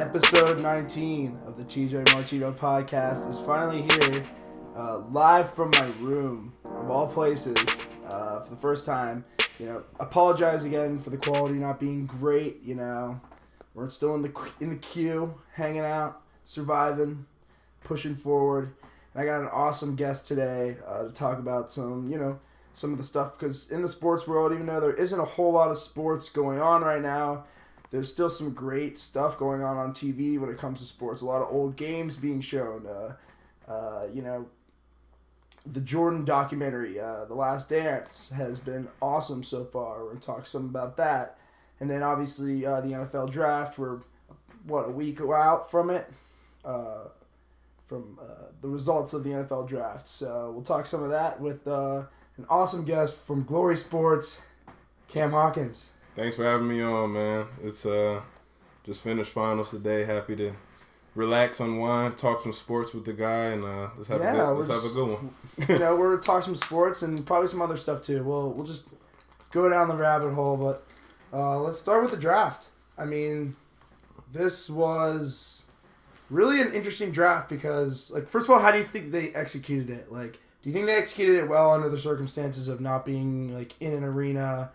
Episode 19 of the TJ Martino podcast is finally here, live from my room, of all places, for the first time. Apologize again for the quality not being great. We're still in the queue, hanging out, surviving, pushing forward. And I got an awesome guest today to talk about some of the stuff, because in the sports world, even though there isn't a whole lot of sports going on right now, there's still some great stuff going on TV when it comes to sports. A lot of old games being shown. The Jordan documentary, The Last Dance, has been awesome so far. We're going to talk some about that. And then obviously the NFL draft, we're, a week out from it, from the results of the NFL draft. So we'll talk some of that with an awesome guest from Glory Sports, Cam Hawkins. Thanks for having me on, man. It's just finished finals today. Happy to relax, unwind, talk some sports with the guy, and let's have a good one. We're gonna talk some sports and probably some other stuff too. We'll just go down the rabbit hole, but let's start with the draft. I mean, this was really an interesting draft because, first of all, how do you think they executed it? Do you think they executed it well under the circumstances of not being in an arena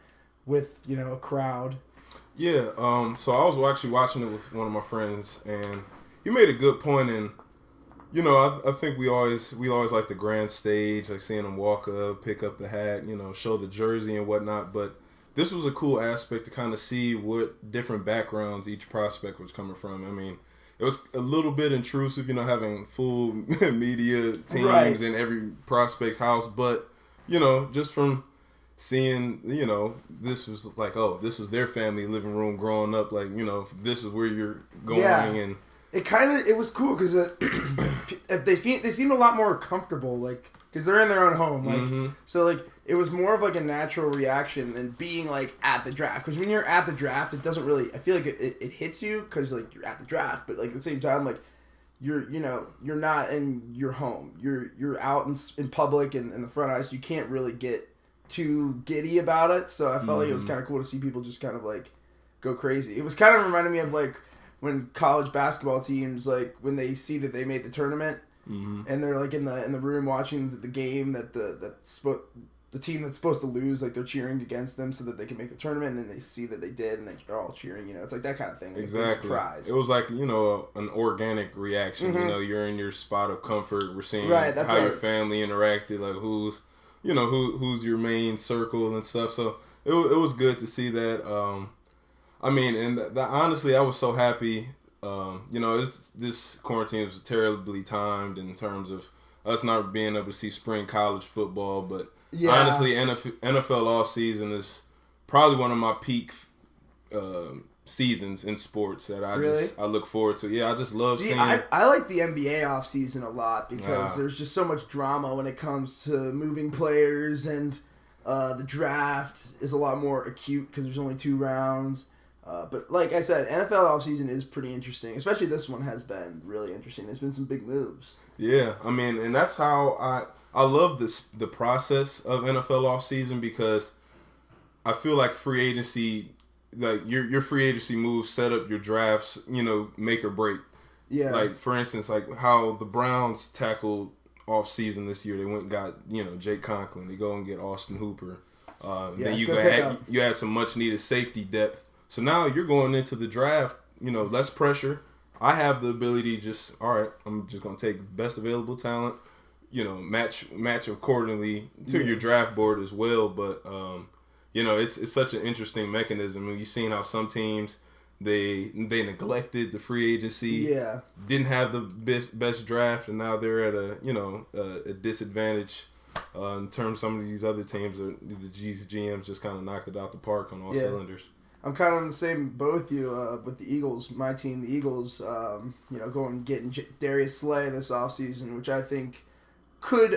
with a crowd? Yeah. So I was actually watching it with one of my friends, and he made a good point. And I think we always like the grand stage, like seeing them walk up, pick up the hat, show the jersey and whatnot. But this was a cool aspect to kind of see what different backgrounds each prospect was coming from. I mean, it was a little bit intrusive, having full media teams in every prospect's house. But just from seeing, this was this was their family living room growing up. This is where you're going. Yeah. And it was cool because they seemed a lot more comfortable, because they're in their own home. So it was more of a natural reaction than being at the draft. Because when you're at the draft, it doesn't really, I feel like it hits you because you're at the draft, but at the same time you're not in your home. You're out in public and in the front ice. You can't really get too giddy about it, so I felt like it was kind of cool to see people just kind of go crazy. It was kind of reminding me of when college basketball teams, when they see that they made the tournament, and they're in the room watching the game that the team that's supposed to lose, they're cheering against them so that they can make the tournament, and then they see that they did, and they're all cheering. It's that kind of thing. Exactly. Surprise. It was an organic reaction. You're in your spot of comfort. We're seeing that's how your family interacted, who's your main circle and stuff. So it was good to see that. Honestly, I was so happy. This quarantine was terribly timed in terms of us not being able to see spring college football. But honestly, NFL offseason is probably one of my peak seasons in sports that I look forward to. Yeah, I just love seeing. I like the NBA offseason a lot because there's just so much drama when it comes to moving players, and the draft is a lot more acute because there's only 2 rounds. But like I said, NFL offseason is pretty interesting. Especially this one has been really interesting. There's been some big moves. Yeah, and that's how I love the process of NFL offseason, because I feel like free agency, your free agency moves set up your drafts, make or break. Yeah. For instance, how the Browns tackled off season this year. They went and got, Jake Conklin. They go and get Austin Hooper. Then you had some much needed safety depth. So now you're going into the draft, less pressure. I have the ability to just, all right, I'm just going to take best available talent, match accordingly to your draft board as well. But, it's such an interesting mechanism. You've seen how some teams, they neglected the free agency, didn't have the best draft, and now they're at a disadvantage in terms of some of these other teams. The GMs just kind of knocked it out the park on all cylinders. I'm kind of in the same boat with you with the Eagles. My team, the Eagles, going and getting Darius Slay this offseason, which I think could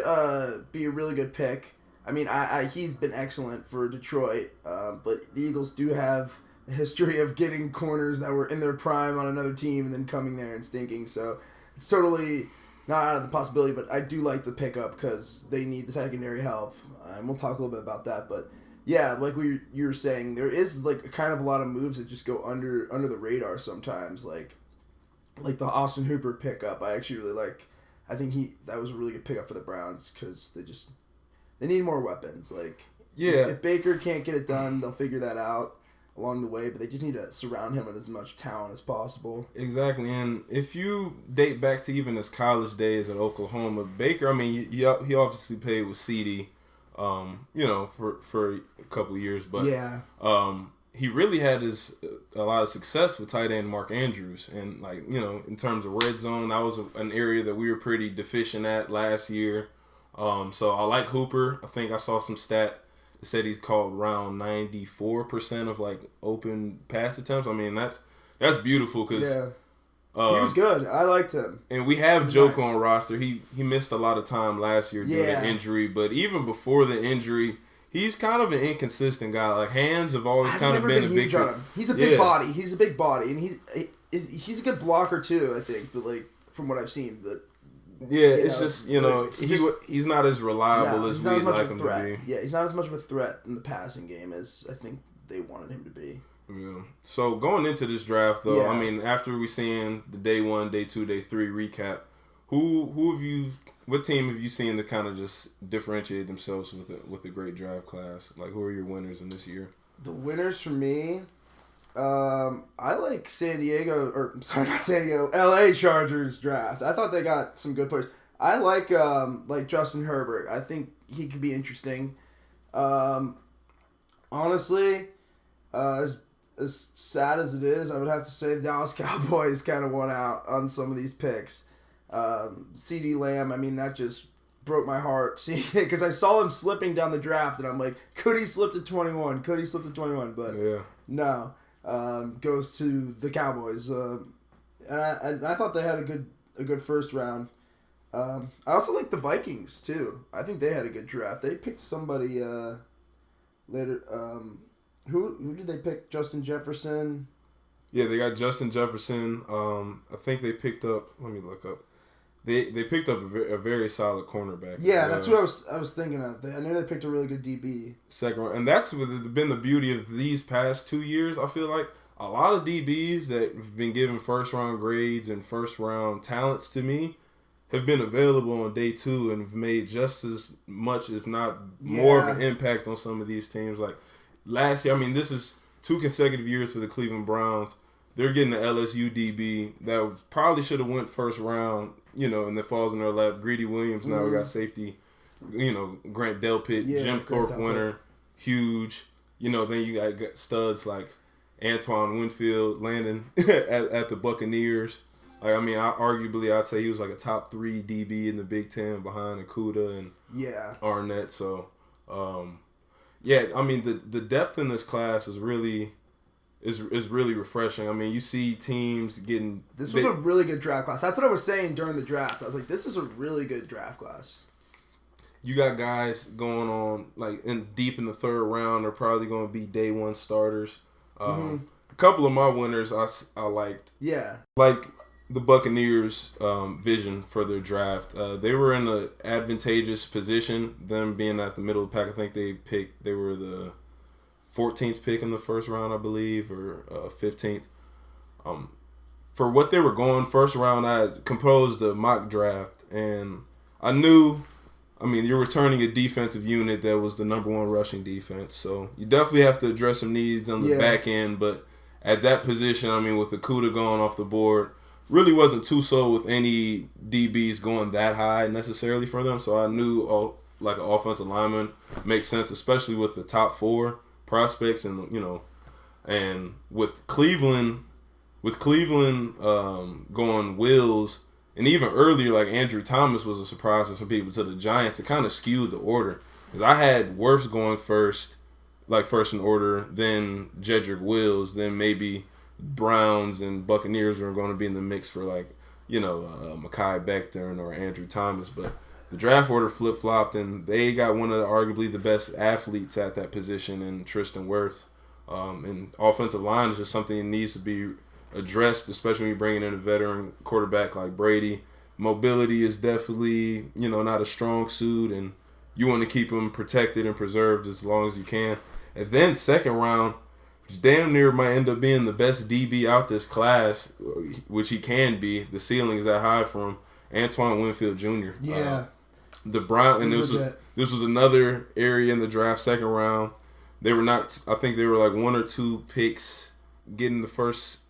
be a really good pick. I mean, he's been excellent for Detroit, but the Eagles do have a history of getting corners that were in their prime on another team and then coming there and stinking. So it's totally not out of the possibility, but I do like the pickup because they need the secondary help, and we'll talk a little bit about that, but. Yeah, like you were saying, there is kind of a lot of moves that just go under the radar sometimes. like the Austin Hooper pickup. I actually really like. I think that was a really good pickup for the Browns because they need more weapons. Like, if Baker can't get it done, they'll figure that out along the way, but they just need to surround him with as much talent as possible. Exactly, and if you date back to even his college days at Oklahoma, Baker, I mean, he obviously played with CD, for a couple of years, but he really had a lot of success with tight end Mark Andrews, and in terms of red zone, that was an area that we were pretty deficient at last year. So I like Hooper. I think I saw some stat that said he's caught around 94% of open pass attempts. I mean that's beautiful because he was good. I liked him. And we have Joke on roster. He missed a lot of time last year due to injury, but even before the injury, he's kind of an inconsistent guy. Like, hands have always kind of been a big on him. He's a big body. He's a big body, and he's a good blocker too, I think. But from what I've seen, but he's not as reliable as we'd like him to be. Yeah, he's not as much of a threat in the passing game as I think they wanted him to be. Yeah. So going into this draft, though, I mean, after we seen the day 1, day 2, day 3 recap, what team have you seen to kind of just differentiate themselves with a great draft class? Like, who are your winners in this year? The winners for me, I like LA Chargers draft. I thought they got some good players. I like Justin Herbert. I think he could be interesting. Honestly, as sad as it is, I would have to say the Dallas Cowboys kind of won out on some of these picks. CeeDee Lamb, I mean, that just broke my heart seeing it because I saw him slipping down the draft, and I'm like, could he slip to 21? Could he slip to 21? But no, goes to the Cowboys. And I thought they had a good first round. I also like the Vikings too. I think they had a good draft. They picked somebody later. Who did they pick? Justin Jefferson. Yeah, they got Justin Jefferson. I think they picked up. Let me look up. They picked up a very solid cornerback. Yeah, that's who I was thinking of. I knew they picked a really good DB. Second round, and that's been the beauty of these past 2 years. I feel like a lot of DBs that have been given first round grades and first round talents to me have been available on day 2 and have made just as much, if not more, of an impact on some of these teams. Like last year, I mean, this is 2 consecutive years for the Cleveland Browns. They're getting the LSU DB that probably should have went first round, and that falls in their lap. Greedy Williams, now we got safety, Grant Delpit, Jim Thorpe winner, huge. Then you got studs like Antoine Winfield landing at the Buccaneers. Like, I mean, I'd say he was like a top 3 DB in the Big Ten behind Okudah and Arnett. So, I mean, the depth in this class is really refreshing. I mean, you see teams getting... This was a really good draft class. That's what I was saying during the draft. I was like, this is a really good draft class. You got guys going on, deep in the 3rd round. They're probably going to be day 1 starters. A couple of my winners I liked. Yeah. Like the Buccaneers' vision for their draft. They were in an advantageous position, them being at the middle of the pack. I think they were the 14th pick in the first round, I believe, or 15th. For what they were going first round, I composed a mock draft, and I knew, I mean, you're returning a defensive unit that was the number 1 rushing defense, so you definitely have to address some needs on the back end, but at that position, I mean, with Okudah going off the board, really wasn't too sold with any DBs going that high necessarily for them, so I knew an offensive lineman makes sense, especially with the top 4 prospects, and and with Cleveland going Wills, and even earlier, like Andrew Thomas was a surprise to some people, to the Giants. It kind of skewed the order because I had Wirfs going first in order, then Jedrick Wills, then maybe Browns and Buccaneers were going to be in the mix for Mekhi Becton or Andrew Thomas, but the draft order flip-flopped, and they got one of arguably the best athletes at that position in Tristan Wirfs. And offensive line is just something that needs to be addressed, especially when you're bringing in a veteran quarterback like Brady. Mobility is definitely, not a strong suit, and you want to keep him protected and preserved as long as you can. And then second round, damn near might end up being the best DB out this class, which he can be. The ceiling is that high for him. Antoine Winfield Jr. Yeah. The Brown, and this was another area in the draft, second round. They were not. I think they were like 1 or 2 picks getting the first.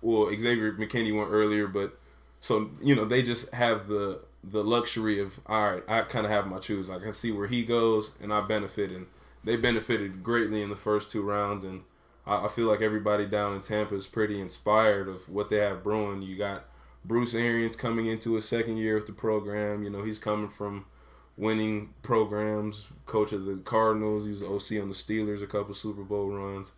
Well, Xavier McKinney went earlier, but so they just have the luxury of, all right, I kind of have my choose. I can see where he goes, and I benefit, and they benefited greatly in the first 2 rounds, and I feel like everybody down in Tampa is pretty inspired of what they have brewing. You got Bruce Arians coming into his second year with the program. He's coming from winning programs, coach of the Cardinals. He was OC on the Steelers, a couple Super Bowl runs.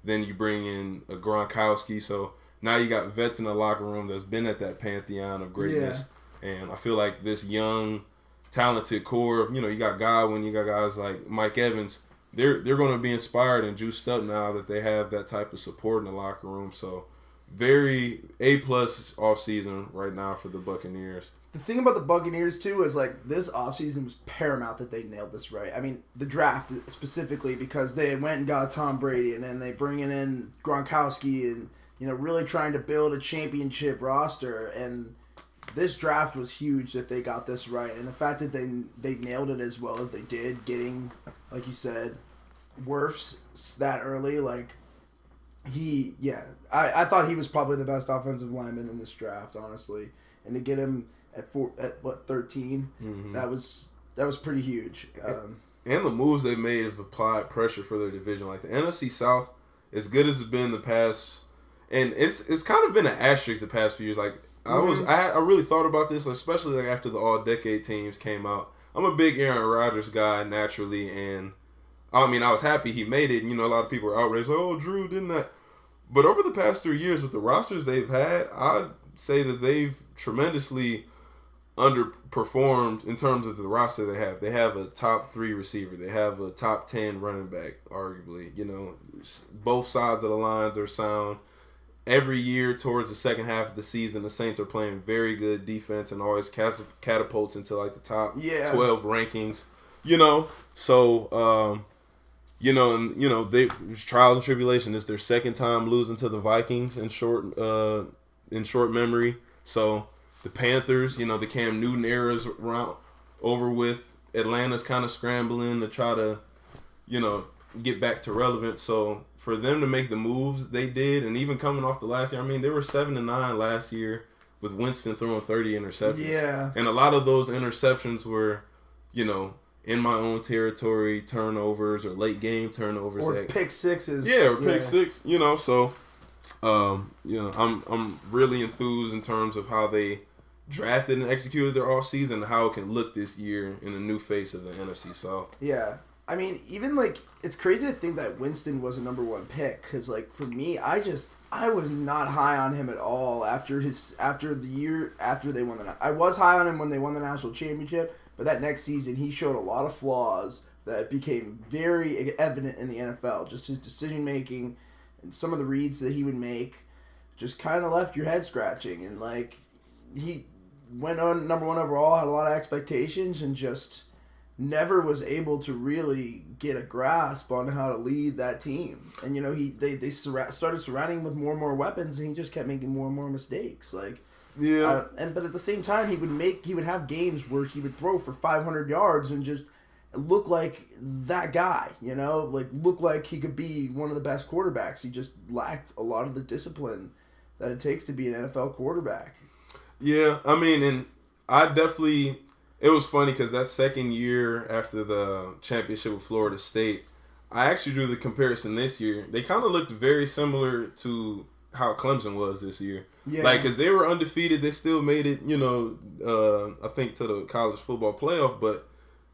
Then you bring in a Gronkowski. So now you got vets in the locker room that's been at that pantheon of greatness. Yeah. And I feel like this young, talented core, you got Godwin, you got guys like Mike Evans. They're going to be inspired and juiced up now that they have that type of support in the locker room. So very A+ offseason right now for the Buccaneers. The thing about the Buccaneers, too, is like this offseason was paramount that they nailed this right. I mean, the draft specifically, because they went and got Tom Brady, and then they bringing in Gronkowski and, really trying to build a championship roster. And this draft was huge that they got this right. And the fact that they nailed it as well as they did, getting, like you said, Wirfs that early, like, I thought he was probably the best offensive lineman in this draft, honestly. And to get him at 13, mm-hmm. that was pretty huge. And the moves they made have applied pressure for their division. Like the NFC South, as good as it's been the past, and it's kind of been an asterisk the past few years. Like I really thought about this, especially like after the all-decade teams came out. I'm a big Aaron Rodgers guy naturally, and I mean I was happy he made it. A lot of people were outraged, like, oh, Drew didn't that. But over the past 3 years with the rosters they've had, I'd say that they've tremendously underperformed in terms of the roster they have. They have a top 3 receiver. They have a top 10 running back, arguably. Both sides of the lines are sound. Every year towards the second half of the season, the Saints are playing very good defense and always catapults into like the top 12 rankings. So they trials and tribulation. It's their second time losing to the Vikings in short memory. So the Panthers, the Cam Newton era's over with. Atlanta's kind of scrambling to try to, get back to relevance. So for them to make the moves they did, and even coming off the last year, I mean, they were 7-9 last year with Winston throwing 30 interceptions. Yeah. And a lot of those interceptions were, in my own territory turnovers or late game turnovers. Or pick sixes. Yeah, or pick six, so I'm really enthused in terms of how they drafted and executed their offseason and how it can look this year in the new face of the NFC South. Yeah. I mean, even, like, it's crazy to think that Winston was a number 1 pick, because, like, for me, I was not high on him at all after the year after they won I was high on him when they won the national championship, but that next season, he showed a lot of flaws that became very evident in the NFL. Just his decision-making and some of the reads that he would make just kind of left your head scratching. And, like, he went on number 1 overall, had a lot of expectations, and just never was able to really get a grasp on how to lead that team. And, they started surrounding him with more and more weapons, and he just kept making more and more mistakes. Like, yeah. But at the same time, he would have games where he would throw for 500 yards and just look like that guy, look like he could be one of the best quarterbacks. He just lacked a lot of the discipline that it takes to be an NFL quarterback. Yeah, I mean, and I definitely, it was funny because that second year after the championship with Florida State, I actually drew the comparison this year. They kind of looked very similar to how Clemson was this year. Yeah. Like, because they were undefeated, they still made it, I think to the college football playoff, but,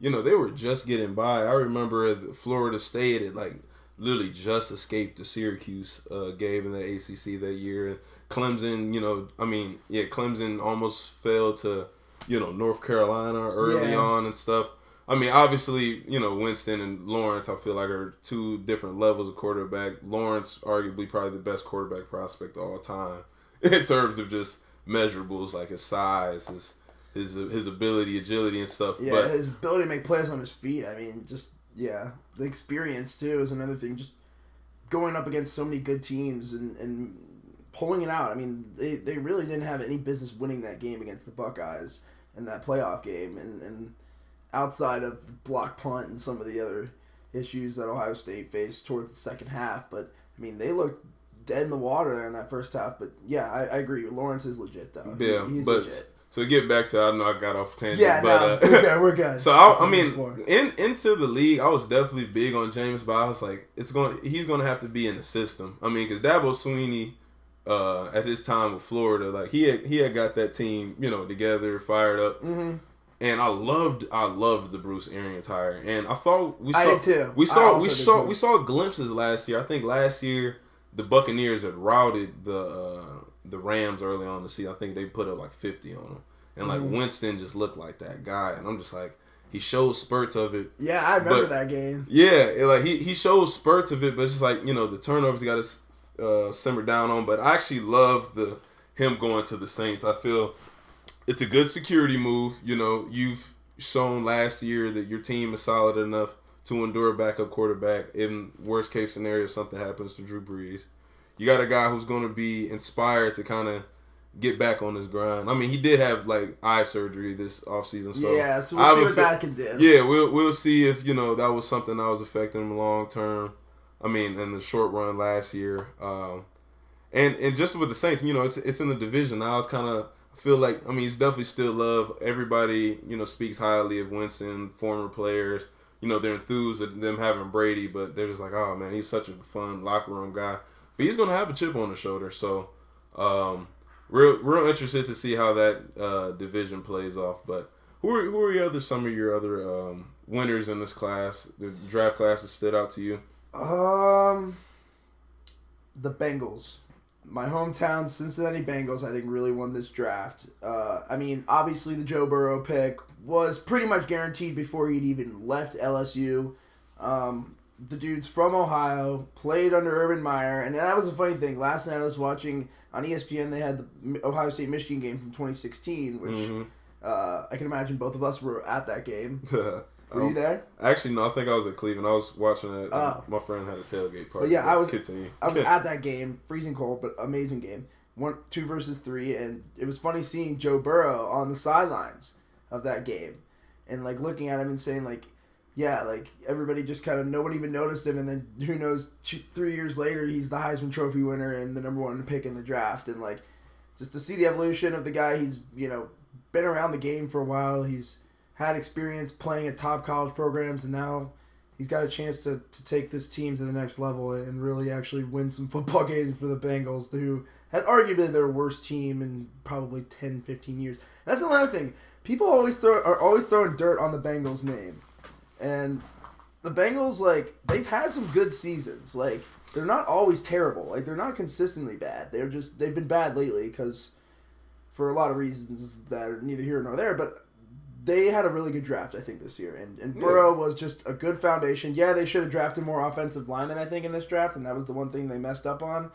they were just getting by. I remember Florida State had, like, literally just escaped the Syracuse game in the ACC that year. And Clemson, Clemson almost fell to, North Carolina early on and stuff. I mean, obviously, Winston and Lawrence, I feel like, are 2 different levels of quarterback. Lawrence, arguably, probably the best quarterback prospect of all time in terms of just measurables, like his size, his ability, agility, and stuff. Yeah, but his ability to make plays on his feet. I mean, the experience, too, is another thing. Just going up against so many good teams and pulling it out. I mean, they really didn't have any business winning that game against the Buckeyes in that playoff game. And outside of block punt and some of the other issues that Ohio State faced towards the second half. But, I mean, they looked dead in the water there in that first half. But, yeah, I agree. Lawrence is legit, though. Yeah, he's legit. So to get back to, I know I got off tangent. Yeah, but, no, we're good. So I mean, into the league, I was definitely big on James, but I was like, he's going to have to be in the system. I mean, because Dabo Swinney, at his time with Florida, like he had got that team, together, fired up, and I loved the Bruce Arians hire, and I thought we saw glimpses last year. I think last year the Buccaneers had routed the Rams early on to see. I think they put up like 50 on them. And like Winston just looked like that guy. And I'm just like, he shows spurts of it. Yeah, I remember that game. Yeah, he shows spurts of it, but it's just like, the turnovers got to simmer down on. But I actually love him going to the Saints. I feel it's a good security move. You've shown last year that your team is solid enough to endure a backup quarterback. In worst case scenario, something happens to Drew Brees. You got a guy who's going to be inspired to kind of get back on his grind. I mean, he did have like eye surgery this offseason, so yeah. So we'll see what that can do. Yeah, we'll see if that was something that was affecting him long term. I mean, in the short run last year, and just with the Saints, it's in the division now. It's kind of feel like he's definitely still loved. Everybody speaks highly of Winston, former players. They're enthused at them having Brady, but they're just like, oh man, he's such a fun locker room guy. But he's going to have a chip on his shoulder, so real interested to see how that division plays off. But who are some of your other winners in this class? The draft class that stood out to you? The Bengals. My hometown Cincinnati Bengals, I think, really won this draft. Obviously the Joe Burrow pick was pretty much guaranteed before he'd even left LSU. The dude's from Ohio, played under Urban Meyer, and that was a funny thing. Last night I was watching on ESPN, they had the Ohio State-Michigan game from 2016, which I can imagine both of us were at that game. Were you there? Actually, no, I think I was at Cleveland. I was watching it. My friend had a tailgate party. But yeah, I was at that game, freezing cold, but amazing game. 2 versus 3, and it was funny seeing Joe Burrow on the sidelines of that game, and like looking at him and saying like, yeah, like everybody just kind of, no one even noticed him, and then who knows, 3 years later he's the Heisman Trophy winner and the number 1 pick in the draft, and like just to see the evolution of the guy. He's been around the game for a while. He's had experience playing at top college programs, and now he's got a chance to take this team to the next level and really actually win some football games for the Bengals, who had arguably their worst team in probably 10, 15 years. That's another thing. People are always throwing dirt on the Bengals name. And the Bengals, like, they've had some good seasons. Like, they're not always terrible. Like, they're not consistently bad. They've been bad lately because for a lot of reasons that are neither here nor there, but they had a really good draft, I think, this year. And Burrow was just a good foundation. Yeah, they should have drafted more offensive linemen, I think, in this draft, and that was the one thing they messed up on.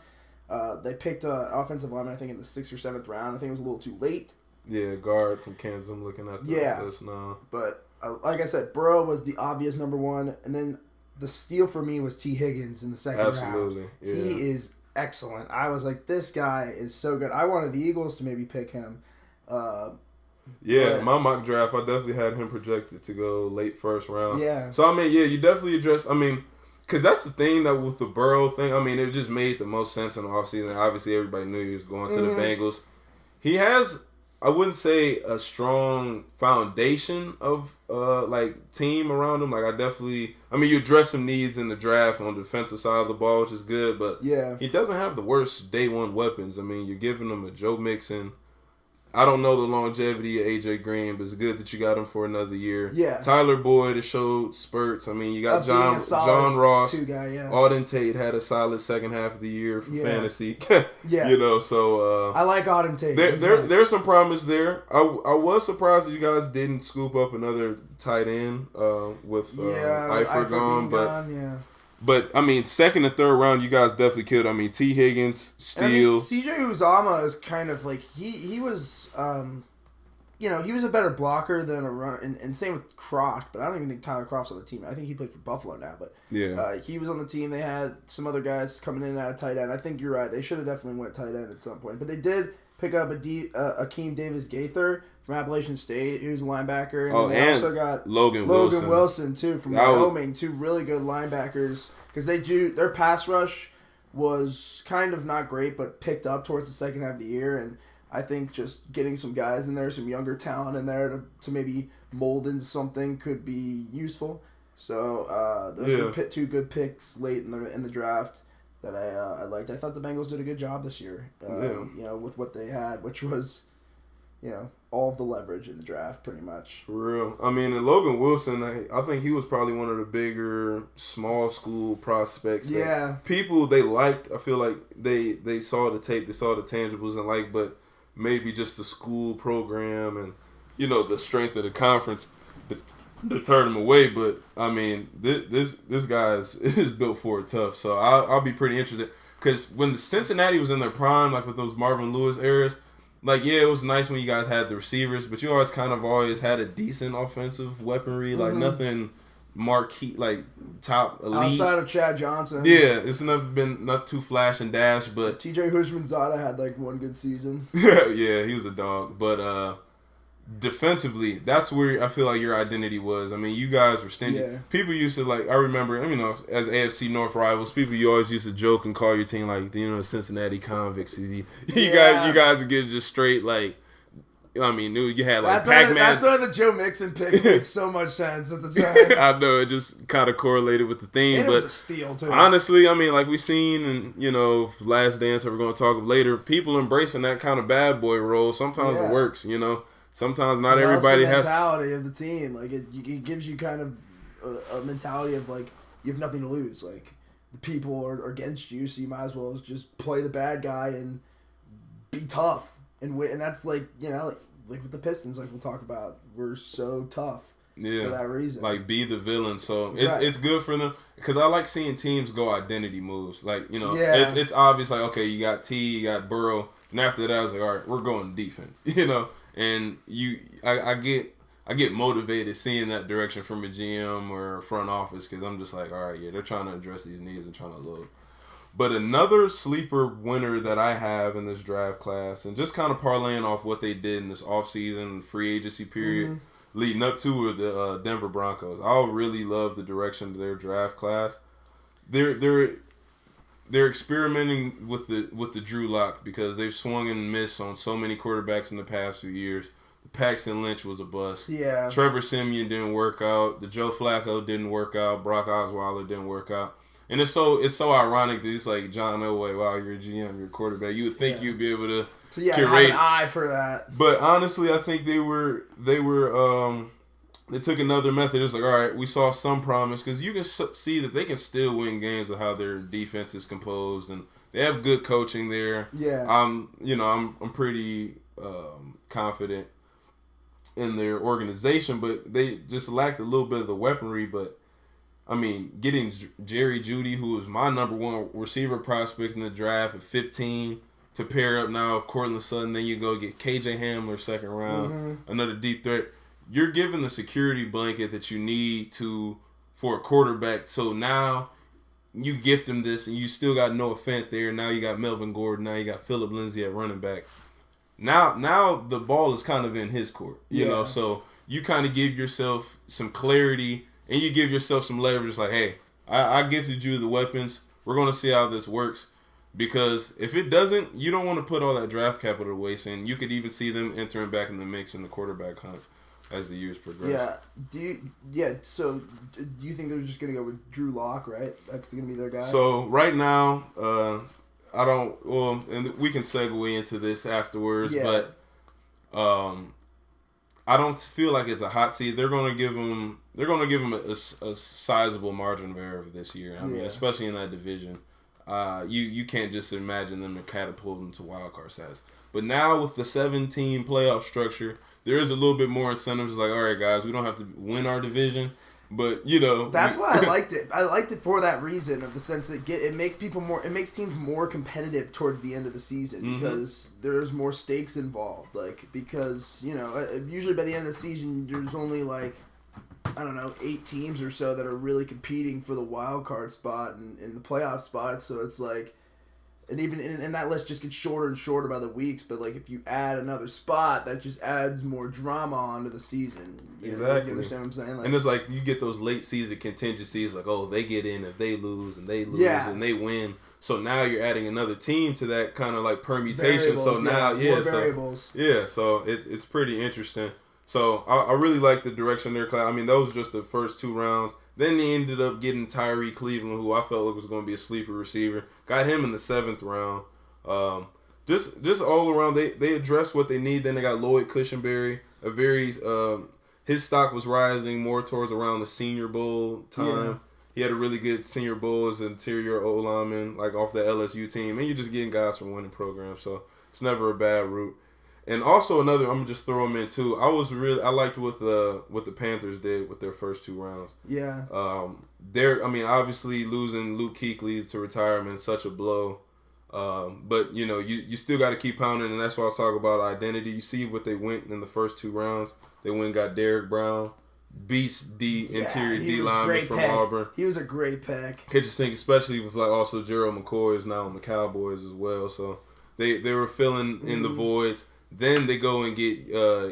They picked an offensive lineman, I think, in the 6th or 7th round. I think it was a little too late. Yeah, guard from Kansas. I'm looking at the list now. But like I said, Burrow was the obvious number 1, and then the steal for me was T. Higgins in the second round. Absolutely, yeah. He is excellent. I was like, this guy is so good. I wanted the Eagles to maybe pick him. My mock draft, I definitely had him projected to go late first round. Yeah. So, you definitely addressed, because that's the thing that with the Burrow thing, it just made the most sense in the offseason. Obviously, everybody knew he was going to the Bengals. He has, I wouldn't say a strong foundation of, team around him. Like, I definitely, you address some needs in the draft on the defensive side of the ball, which is good, but he doesn't have the worst day one weapons. You're giving him a Joe Mixon. I don't know the longevity of AJ Green, but it's good that you got him for another year. Yeah. Tyler Boyd has showed spurts. You got John Ross. Auden Tate had a solid second half of the year for fantasy. So I like Auden Tate. There's some promise there. I was surprised that you guys didn't scoop up another tight end with Eifert gone, But, second and third round, you guys definitely killed. T. Higgins, Steele. C.J. Uzama is kind of like, he was he was a better blocker than a runner, and same with Croft, but I don't even think Tyler Croft's on the team. I think he played for Buffalo now, but he was on the team. They had some other guys coming in and out of tight end. I think you're right. They should have definitely went tight end at some point, but they did pick up Akeem Davis-Gaither from Appalachian State. He was a linebacker, and they also got Logan Wilson too from Wyoming. Two really good linebackers because their pass rush was kind of not great, but picked up towards the second half of the year, and I think just getting some guys in there, some younger talent in there to maybe mold into something could be useful. So those were two good picks late in the draft that I liked. I thought the Bengals did a good job this year. With what they had, which was, all of the leverage in the draft, pretty much. For real. I mean, and Logan Wilson, I think he was probably one of the bigger small school prospects. Yeah. People they liked. I feel like they saw the tape, they saw the tangibles and but maybe just the school program and, the strength of the conference to turn him away. But, I mean, this guy is built for it tough. So I'll be pretty interested. Because when Cincinnati was in their prime, with those Marvin Lewis eras, it was nice when you guys had the receivers, but you always had a decent offensive weaponry, nothing marquee, top elite. Outside of Chad Johnson. Yeah, it's been not too flash and dash, but TJ Hushmanzada had one good season. Yeah, he was a dog. But defensively, that's where I feel like your identity was. I mean, you guys were stingy. Yeah. People used to I remember, as AFC North rivals, you always used to joke and call your team Cincinnati Convicts. You guys would get just straight you had Pac-Man. That's why the Joe Mixon pick makes so much sense at the time. I know, it just kind of correlated with the theme. And it was a steal, too. Honestly, we've seen, and, Last Dance that we're going to talk later, people embracing that kind of bad boy role. Sometimes it works, Sometimes not everybody has... the mentality of the team. It gives you kind of a mentality of, you have nothing to lose. The people are against you, so you might as well just play the bad guy and be tough. And win. And that's like with the Pistons, we'll talk about, we're so tough for that reason. Be the villain. So it's good for them because I like seeing teams go identity moves. It's obvious. Okay, you got T, you got Burrow, and after that, I was like, all right, we're going defense. And I get motivated seeing that direction from a GM or a front office because I'm just like, all right, they're trying to address these needs and trying to load. But another sleeper winner that I have in this draft class, and just kind of parlaying off what they did in this offseason free agency period leading up to were the Denver Broncos. I really love the direction of their draft class. They're experimenting with the Drew Lock because they've swung and missed on so many quarterbacks in the past few years. The Paxton Lynch was a bust. Yeah. Trevor Siemian didn't work out. The Joe Flacco didn't work out. Brock Osweiler didn't work out. And it's so ironic that it's John Elway, wow, you're a GM, you're a quarterback. You would think you'd be able to curate. Have an eye for that. But honestly, I think they took another method. It was all right, we saw some promise because you can see that they can still win games with how their defense is composed and they have good coaching there. Yeah. I'm pretty confident in their organization, but they just lacked a little bit of the weaponry. But getting Jerry Jeudy, who was my number one receiver prospect in the draft at 15, to pair up now with Courtland Sutton, then you go get KJ Hamler second round, another deep threat. You're given the security blanket that you need for a quarterback. So now you gift him this, and you still got Noah Fant there. Now you got Melvin Gordon. Now you got Phillip Lindsay at running back. Now the ball is kind of in his court, you know. So you kind of give yourself some clarity. And you give yourself some leverage, hey, I gifted you the weapons. We're going to see how this works. Because if it doesn't, you don't want to put all that draft capital to waste. And you could even see them entering back in the mix in the quarterback hunt as the years progress. Yeah. So do you think they're just going to go with Drew Lock, right? That's going to be their guy? So right now, I don't. Well, and we can segue into this afterwards. Yeah. But I don't feel like it's a hot seat. They're going to give him. They're going to give him a sizable margin of error this year. Especially in that division. You can't just imagine them catapulting to wild card status. But now with the 7-team playoff structure, there is a little bit more incentives. All right, guys, we don't have to win our division. But that's why I liked it. I liked it for that reason, of the sense that it makes teams more competitive towards the end of the season, because there's more stakes involved. Like, because usually by the end of the season there's only like, I don't know, 8 teams or so that are really competing for the wild card spot and the playoff spot. So it's like, and even and that list just gets shorter and shorter by the weeks. But like, if you add another spot, that just adds more drama onto the season. Exactly. You understand what I'm saying? Like, and it's like you get those late season contingencies, like, oh, they get in if they lose, and they lose, and they win. So now you're adding another team to that kind of like permutation. Variables, so now, more variables. So it's pretty interesting. So I really like the direction they're. I mean, those were just the first 2 rounds. Then they ended up getting Tyree Cleveland, who I felt like was going to be a sleeper receiver. Got him in the 7th round. Just all around, they addressed what they need. Then they got Lloyd Cushenberry, a very his stock was rising more towards around the Senior Bowl time. Yeah. He had a really good Senior Bowl as an interior O-lineman, like off the LSU team, and you're just getting guys from winning programs, so it's never a bad route. And also another, I'm gonna just throw him in too. I liked what the Panthers did with their first 2 rounds. Yeah. Obviously losing Luke Kuechly to retirement is such a blow. But you still got to keep pounding, and that's why I was talking about identity. You see what they went in the first 2 rounds. They went and got Derrick Brown, beast interior D lineman from Auburn. He was a great pick. Could just think, especially with like also Gerald McCoy is now on the Cowboys as well. So they were filling in the voids. Then they go and get I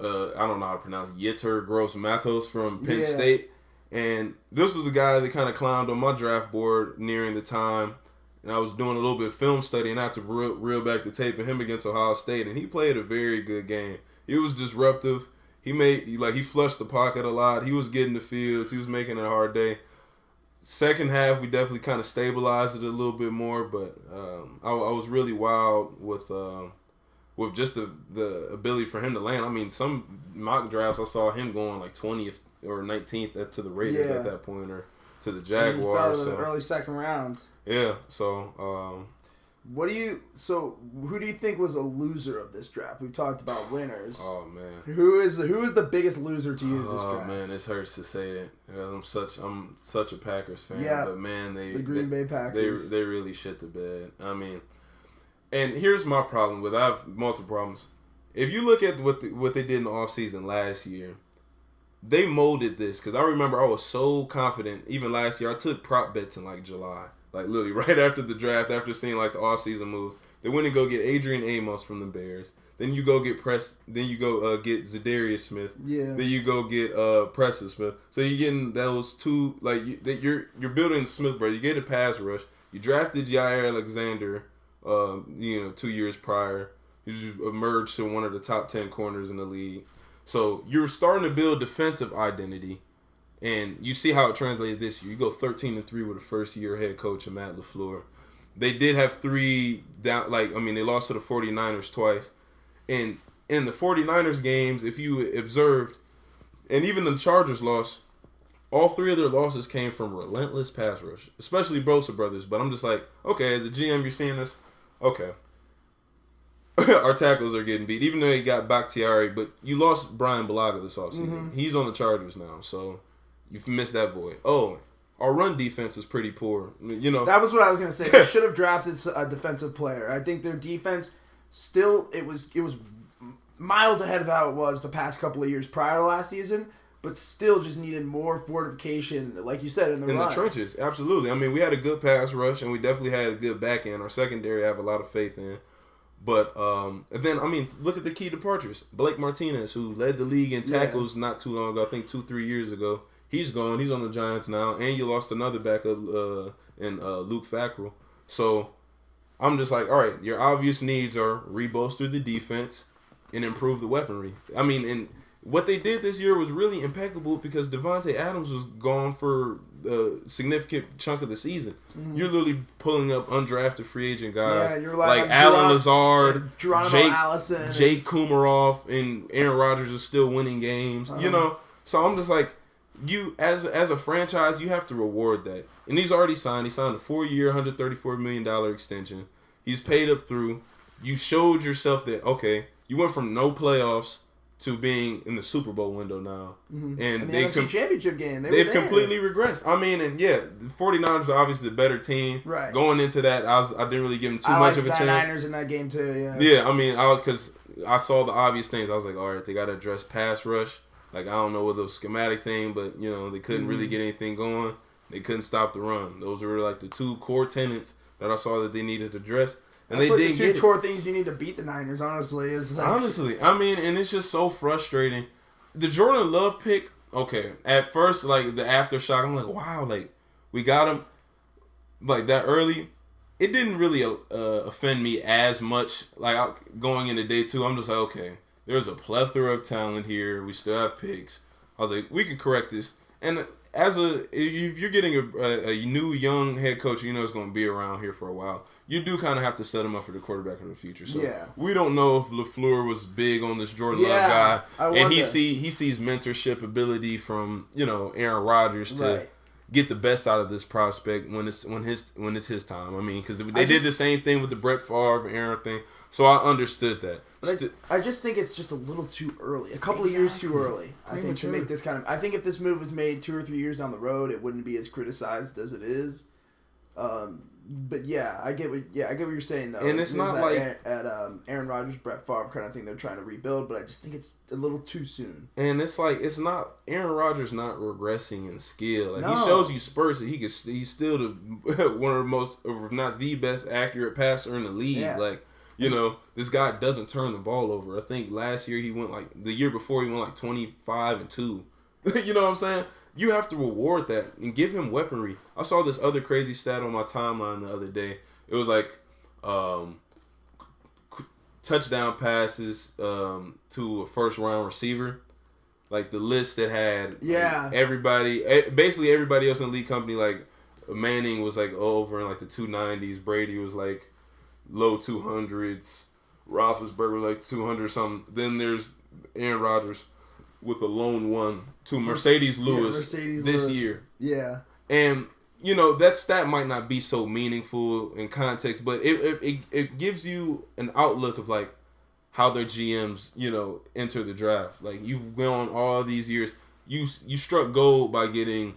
don't know how to pronounce it, Yetur Gross-Matos from Penn State. And this was a guy that kind of climbed on my draft board nearing the time. And I was doing a little bit of film study, and I had to reel back the tape of him against Ohio State. And he played a very good game. He was disruptive. He flushed the pocket a lot. He was getting the fields. He was making it a hard day. Second half, we definitely kind of stabilized it a little bit more. But I was really wild with just the ability for him to land. I mean, some mock drafts I saw him going like 20th or 19th to the Raiders at that point, or to the Jaguars. In the early 2nd round. Yeah. So. Who do you think was a loser of this draft? We've talked about winners. Oh man. Who is the biggest loser to you this draft? Oh man, it hurts to say it. I'm such a Packers fan. Yeah. But man, the Green Bay Packers. They really shit the bed. I mean, and here's my problem with. I have multiple problems. If you look at what they did in the offseason last year, they molded this, because I remember I was so confident. Even last year, I took prop bets in like July. Like literally right after the draft, after seeing like the offseason moves, they went and go get Adrian Amos from the Bears. Then you go get get Zadarius Smith. Yeah. Then you go get Preston Smith. So you're getting those 2, like you're building the Smith brothers. You get a pass rush. You drafted Jair Alexander, 2 years prior. You just emerged to one of the top 10 corners in the league. So you're starting to build defensive identity. And you see how it translated this year. You go 13-3 with a first-year head coach, Matt LaFleur. They did have 3 down. They lost to the 49ers twice. And in the 49ers games, if you observed, and even the Chargers lost, all 3 of their losses came from relentless pass rush, especially Bosa brothers. But I'm just like, okay, as a GM, you're seeing this. Okay. Our tackles are getting beat, even though they got Bakhtiari. But you lost Brian Bulaga this offseason. Mm-hmm. He's on the Chargers now, so you've missed that void. Oh, our run defense is pretty poor. That was what I was going to say. They should have drafted a defensive player. I think their defense still, it was miles ahead of how it was the past couple of years prior to last season, but still just needed more fortification, like you said, in the trenches. Absolutely. I mean, we had a good pass rush, and we definitely had a good back end. Our secondary I have a lot of faith in. But and then, look at the key departures. Blake Martinez, who led the league in tackles not too long ago, I think 2-3 years ago. He's gone. He's on the Giants now. And you lost another backup in Luke Fackrell. So I'm just like, all right, your obvious needs are rebolster the defense and improve the weaponry. And what they did this year was really impeccable, because Devontae Adams was gone for a significant chunk of the season. Mm-hmm. You're literally pulling up undrafted free agent guys. Yeah, you're like Alan Lazard, Jake Kumarov, and Aaron Rodgers is still winning games. Uh-huh. So I'm just like, you as a franchise, you have to reward that. And he's already signed. He signed a 4-year, $134 million extension. He's paid up through. You showed yourself that, okay, you went from no playoffs to being in the Super Bowl window now. Mm-hmm. And the NFC Championship game. They've completely regressed. I mean, and yeah, the 49ers are obviously the better team. Right. Going into that, I didn't really give them too much of a chance. I like the Niners in that game too, yeah. Yeah, I mean, because I saw the obvious things. I was like, all right, they got to address pass rush. Like, I don't know what the schematic thing, but, you know, they couldn't really get anything going. They couldn't stop the run. Those were like the two core tenets that I saw that they needed to address. And that's they like didn't the two core things you need to beat the Niners, honestly. Honestly, I mean, and it's just so frustrating. The Jordan Love pick, okay, at first, like, the aftershock, I'm like, wow, like, we got him, like, that early. It didn't really offend me as much. Like, going into day two, I'm just like, okay, there's a plethora of talent here. We still have picks. I was like, we can correct this. And if you're getting a new young head coach, you know it's going to be around here for a while. You do kind of have to set him up for the quarterback of the future. So we don't know if LaFleur was big on this Jordan Love guy, and he sees mentorship ability from, you know, Aaron Rodgers to get the best out of this prospect when it's his time. I mean, because they did the same thing with the Brett Favre and Aaron thing, so I understood that. But I just think it's just a little too early. A couple of years too early, I think, to make this kind of... I think if this move was made 2 or 3 years down the road, it wouldn't be as criticized as it is. But yeah, I get what you're saying though. And it's not like at Aaron Rodgers, Brett Favre kind of thing they're trying to rebuild, but I just think it's a little too soon. And it's like it's not Aaron Rodgers not regressing in skill. Like, he shows you spurts that he's still one of the most, if not the best accurate passer in the league. Yeah. Like, you know, this guy doesn't turn the ball over. I think last year the year before he went like 25-2. You know what I'm saying? You have to reward that and give him weaponry. I saw this other crazy stat on my timeline the other day. It was like touchdown passes to a first-round receiver. Like, the list that had basically everybody else in the league company. Like, Manning was like over in like the 290s. Brady was like low 200s. Roethlisberger was like 200 something. Then there's Aaron Rodgers with a lone one to Mercedes Lewis this year. Yeah. And, you know, that stat might not be so meaningful in context, but it gives you an outlook of, like, how their GMs, you know, enter the draft. Like, you've gone all these years. You struck gold by getting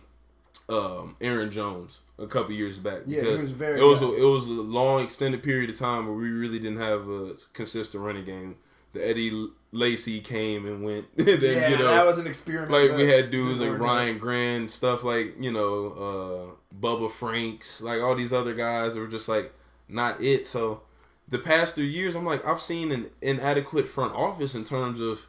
Aaron Jones a couple years back. Yeah, because it was a long, extended period of time where we really didn't have a consistent running game. The Eddie Lacy came and went. Then, you know, that was an experiment. Like, we had dudes like Ryan Grant, stuff like, you know, Bubba Franks, like all these other guys that were just like not it. So the past 3 years, I'm like, I've seen an inadequate front office in terms of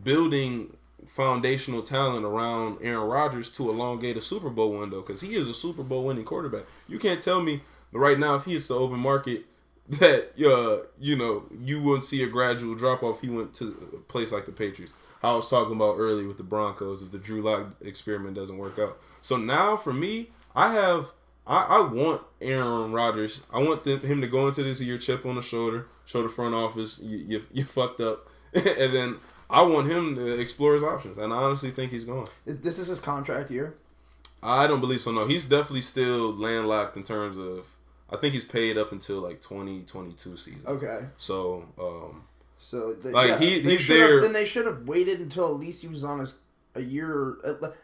building foundational talent around Aaron Rodgers to elongate a Super Bowl window, because he is a Super Bowl winning quarterback. You can't tell me right now if he hits the open market that you know, you wouldn't see a gradual drop off. He went to a place like the Patriots. I was talking about earlier with the Broncos if the Drew Lock experiment doesn't work out. So now for me, I want Aaron Rodgers. I want him to go into this year chip on the shoulder, show the front office you fucked up, and then I want him to explore his options. And I honestly think he's going. This is his contract year? I don't believe so. No, he's definitely still landlocked in terms of. I think he's paid up until like 2022 season. Okay. So, he's there. Then they should have waited until at least he was on a year.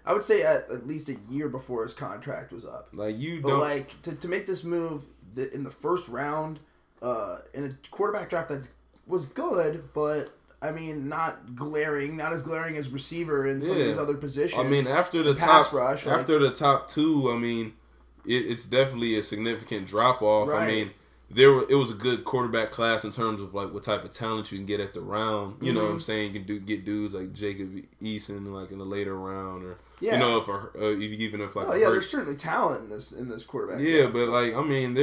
I would say at least a year before his contract was up. To make this move in the first round, in a quarterback draft was good, but I mean not as glaring as receiver in some of these other positions. I mean, after the top rush, after the top two, I mean. It's definitely a significant drop off. Right. I mean, it was a good quarterback class in terms of like what type of talent you can get at the round. You know what I'm saying? You can get dudes like Jacob Eason like in the later round, or you know there's certainly talent in this quarterback. Yeah, but like I mean,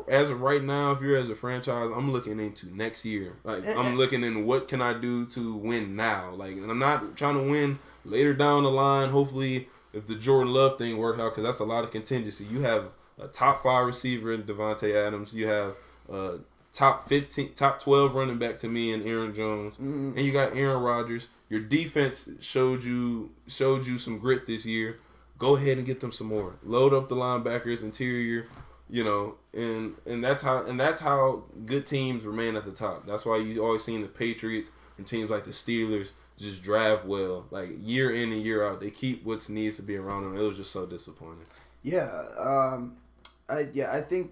as of right now, if you're as a franchise, I'm looking into next year. Like I'm looking in what can I do to win now. Like, and I'm not trying to win later down the line. Hopefully. If the Jordan Love thing worked out, because that's a lot of contingency. You have a top 5 receiver in Devontae Adams. You have top 12 running back to me and Aaron Jones, and you got Aaron Rodgers. Your defense showed you some grit this year. Go ahead and get them some more. Load up the linebackers, interior, you know, and that's how good teams remain at the top. That's why you always seen the Patriots and teams like the Steelers just draft well, like year in and year out. They keep what needs to be around them. It was just so disappointing. Yeah, I think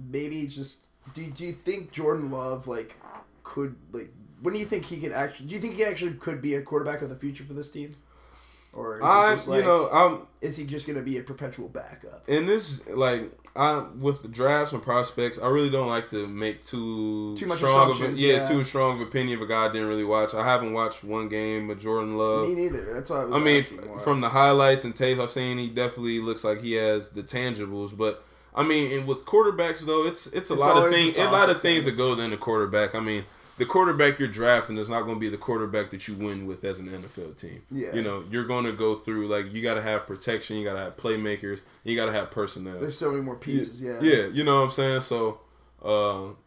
maybe just do you think Jordan Love could when do you think he could actually? Do you think he actually could be a quarterback of the future for this team? Or is he just going to be a perpetual backup? In this, with the drafts and prospects, I really don't like to make too much strong too strong of opinion of a guy I didn't really watch. I haven't watched one game of Jordan Love. Me neither. That's why I was asking more. From the highlights and tapes I've seen, he definitely looks like he has the tangibles. But and with quarterbacks though, it's a lot of things. A lot of things that goes into quarterback. The quarterback you're drafting is not going to be the quarterback that you win with as an NFL team. Yeah. You're going to go through, you got to have protection, you got to have playmakers, you got to have personnel. There's so many more pieces, yeah. Yeah, you know what I'm saying? So,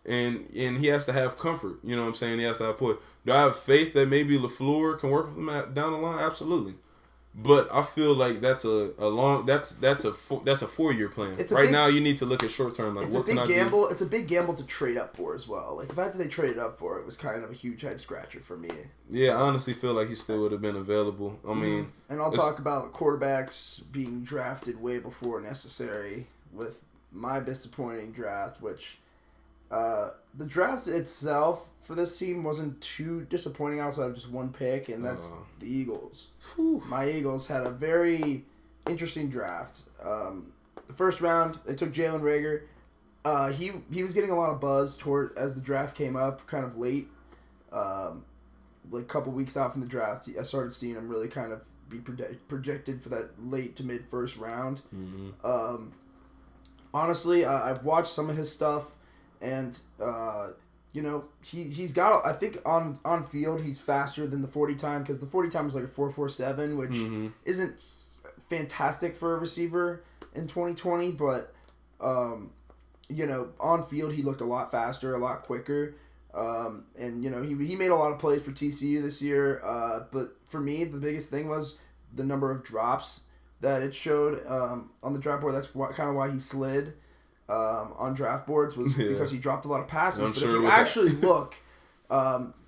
and he has to have comfort, you know what I'm saying? He has to have poise. Do I have faith that maybe LaFleur can work with him down the line? Absolutely. But I feel like that's a 4-year plan. Now you need to look at short term. It's a big gamble. It's a big gamble to trade up for as well. The fact that they traded up for it was kind of a huge head scratcher for me. Yeah, I honestly feel like he still would have been available. And I'll talk about quarterbacks being drafted way before necessary with my disappointing draft, which the draft itself for this team wasn't too disappointing outside of just one pick, and that's the Eagles. Whew. My Eagles had a very interesting draft. The first round, they took Jalen Reagor. He was getting a lot of buzz as the draft came up, kind of late. A couple weeks out from the draft, I started seeing him really kind of be projected for that late to mid first round. Mm-hmm. Honestly, I've watched some of his stuff. And, he's got, I think on field, he's faster than the 40 time, because the 40 time was like a 4.47, which isn't fantastic for a receiver in 2020, but, on field, he looked a lot faster, a lot quicker. And, he made a lot of plays for TCU this year. But for me, the biggest thing was the number of drops that it showed on the draft board. That's kind of why he slid. On draft boards was because he dropped a lot of passes. But if you actually look,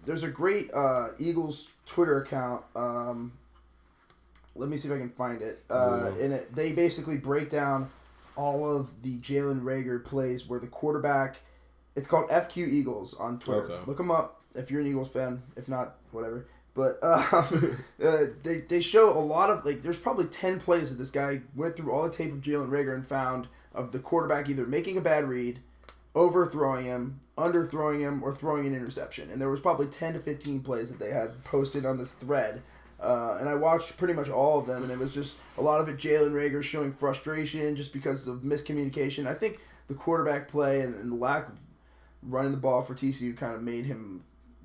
there's a great Eagles Twitter account. Let me see if I can find it. And they basically break down all of the Jalen Reagor plays where the quarterback. It's called FQ Eagles on Twitter. Okay. Look them up if you're an Eagles fan. If not, whatever. But they show a lot of there's probably 10 plays that this guy went through all the tape of Jalen Reagor and found of the quarterback either making a bad read, overthrowing him, underthrowing him, or throwing an interception. And there was probably 10 to 15 plays that they had posted on this thread. And I watched pretty much all of them, and it was just a lot of it Jalen Reagor showing frustration just because of miscommunication. I think the quarterback play and the lack of running the ball for TCU kind of made him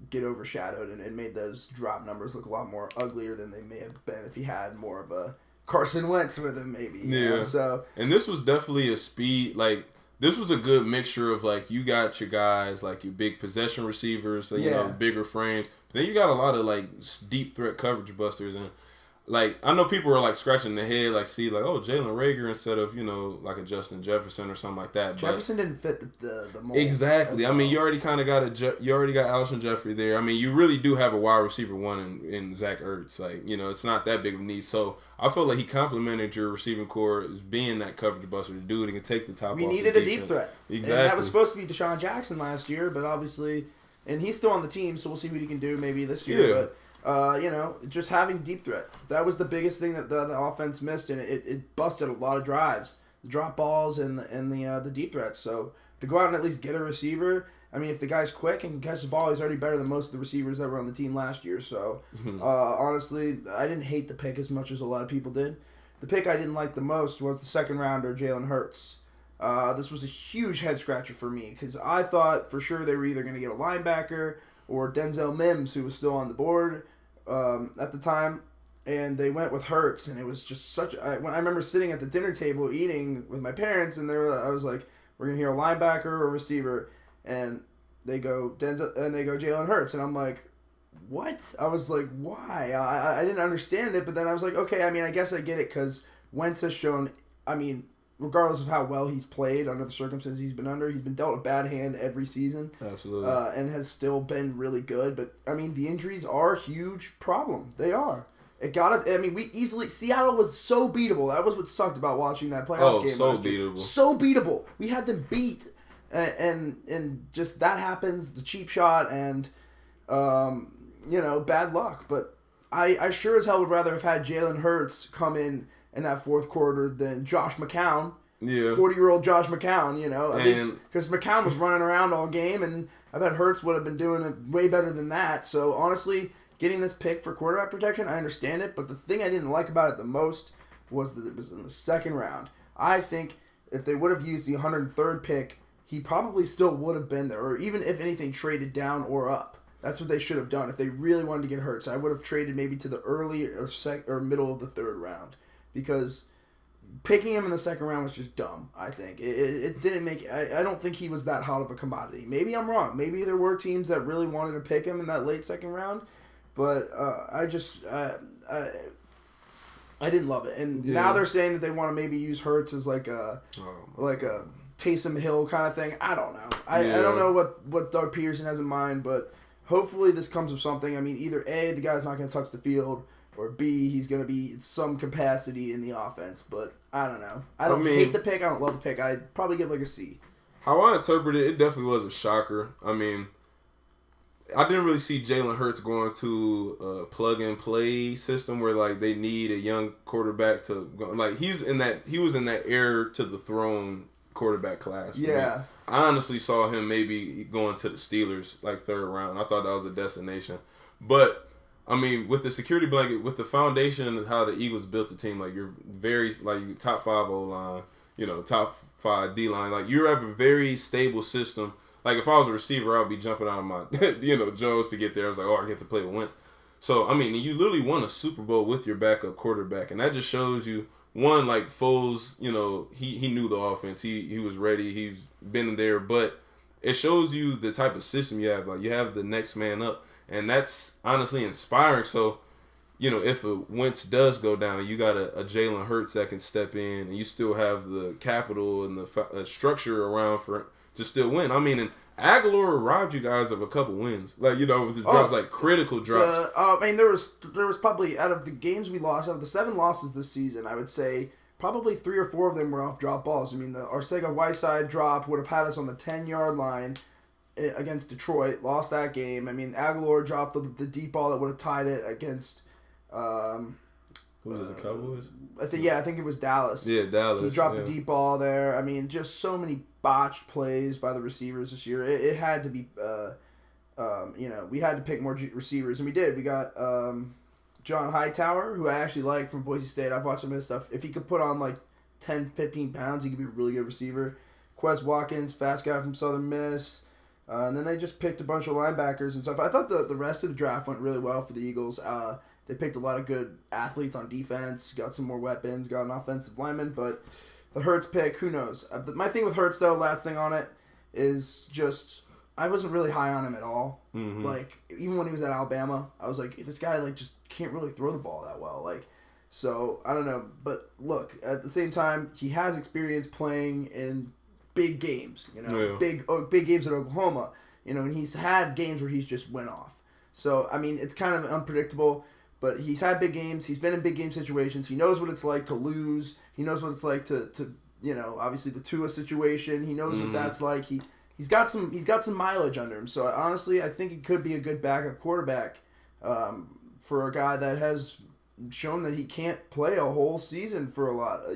get overshadowed and made those drop numbers look a lot more uglier than they may have been if he had more of a Carson Wentz with him, maybe. Yeah. So, and this was definitely a speed. This was a good mixture of you got your guys your big possession receivers, bigger frames. But then you got a lot of deep threat coverage busters, and I know people were scratching their head, Jalen Reagor instead of a Justin Jefferson or something like that. Jefferson didn't fit the mold. Exactly. Well. You already kind of got you already got Alshon Jeffrey there. You really do have a wide receiver one in Zach Ertz. It's not that big of a need. So I feel like he complimented your receiving core as being that coverage buster, the dude that can take the top off. We needed a deep threat. Exactly. And that was supposed to be Deshaun Jackson last year, but obviously, and he's still on the team, so we'll see what he can do maybe this year. Yeah. But just having deep threat. That was the biggest thing that the offense missed, and it busted a lot of drives. The drop balls and the deep threats. So to go out and at least get a receiver, if the guy's quick and can catch the ball, he's already better than most of the receivers that were on the team last year. So honestly, I didn't hate the pick as much as a lot of people did. The pick I didn't like the most was the second rounder, Jalen Hurts. This was a huge head scratcher for me because I thought for sure they were either going to get a linebacker or Denzel Mims, who was still on the board at the time, and they went with Hurts, and it was just when I remember sitting at the dinner table eating with my parents, and I was like, we're gonna hear a linebacker or a receiver, and they go Jalen Hurts, and I'm like, what? I was like, why? I didn't understand it, but then I was like, okay, I guess I get it because Wentz has shown, regardless of how well he's played under the circumstances he's been under, he's been dealt a bad hand every season. Absolutely. And has still been really good. But, I mean, the injuries are a huge problem. They are. It got us. I mean, Seattle was so beatable. That was what sucked about watching that playoff game. So beatable. So beatable. We had them beat. And just that happens, the cheap shot, and, bad luck. But I sure as hell would rather have had Jalen Hurts come in that fourth quarter than Josh McCown. Yeah. 40-year-old Josh McCown, at least because McCown was running around all game, and I bet Hurts would have been doing it way better than that. So, honestly, getting this pick for quarterback protection, I understand it, but the thing I didn't like about it the most was that it was in the second round. I think if they would have used the 103rd pick, he probably still would have been there, or even, if anything, traded down or up. That's what they should have done if they really wanted to get Hurts. So I would have traded maybe to the early or middle of the third round, because picking him in the second round was just dumb, I think. It didn't make... I don't think he was that hot of a commodity. Maybe I'm wrong. Maybe there were teams that really wanted to pick him in that late second round, but I didn't love it. And now they're saying that they want to maybe use Hurts as like a Taysom Hill kind of thing. I don't know. I don't know what Doug Peterson has in mind, but hopefully this comes with something. I mean, either A, the guy's not going to touch the field, or B, he's going to be in some capacity in the offense. But I don't know. I don't hate the pick. I don't love the pick. I'd probably give like a C. How I interpret it, it definitely was a shocker. I mean, I didn't really see Jalen Hurts going to a plug-and-play system where, like, they need a young quarterback to go. Like, he was in that heir to the throne quarterback class. Yeah. I honestly saw him maybe going to the Steelers, like, third round. I thought that was a destination. But I mean, with the security blanket, with the foundation of how the Eagles built the team, like, you're very, like, top 5 O-line, top 5 D-line. Like, you have a very stable system. Like, if I was a receiver, I'd be jumping out of my, Jones to get there. I was like, I get to play with Wentz. So, I mean, you literally won a Super Bowl with your backup quarterback. And that just shows you, one, like, Foles, he knew the offense. He was ready. He's been there. But it shows you the type of system you have. Like, you have the next man up. And that's honestly inspiring. So, if a Wentz does go down, you got a Jalen Hurts that can step in, and you still have the capital and the structure around to still win. I mean, and Aguilar robbed you guys of a couple wins. Like, with the drops, like critical drops. I mean, there was probably, out of the games we lost, out of the 7 losses this season, I would say probably 3 or 4 of them were off drop balls. I mean, the Arcega-Whiteside drop would have had us on the 10-yard line against Detroit, lost that game. I mean, Aguilar dropped the deep ball that would have tied it against... who was it, the Cowboys? I think it was Dallas. Yeah, Dallas. He dropped the deep ball there. I mean, just so many botched plays by the receivers this year. It had to be... we had to pick more receivers, and we did. We got John Hightower, who I actually like from Boise State. I've watched some of his stuff. If he could put on like 10, 15 pounds, he could be a really good receiver. Quez Watkins, fast guy from Southern Miss. And then they just picked a bunch of linebackers and stuff. I thought the rest of the draft went really well for the Eagles. They picked a lot of good athletes on defense, got some more weapons, got an offensive lineman. But the Hurts pick, who knows? My thing with Hurts, though, last thing on it, is just I wasn't really high on him at all. Mm-hmm. Like, even when he was at Alabama, I was like, this guy, like, just can't really throw the ball that well. Like, so, I don't know. But, look, at the same time, he has experience playing in big games, big games at Oklahoma, and he's had games where he's just went off. So, I mean, it's kind of unpredictable, but he's had big games. He's been in big game situations. He knows what it's like to lose. He knows what it's like to obviously the Tua situation. He knows what that's like. He's got some mileage under him. So, honestly, I think it could be a good backup quarterback for a guy that has shown that he can't play a whole season for a lot,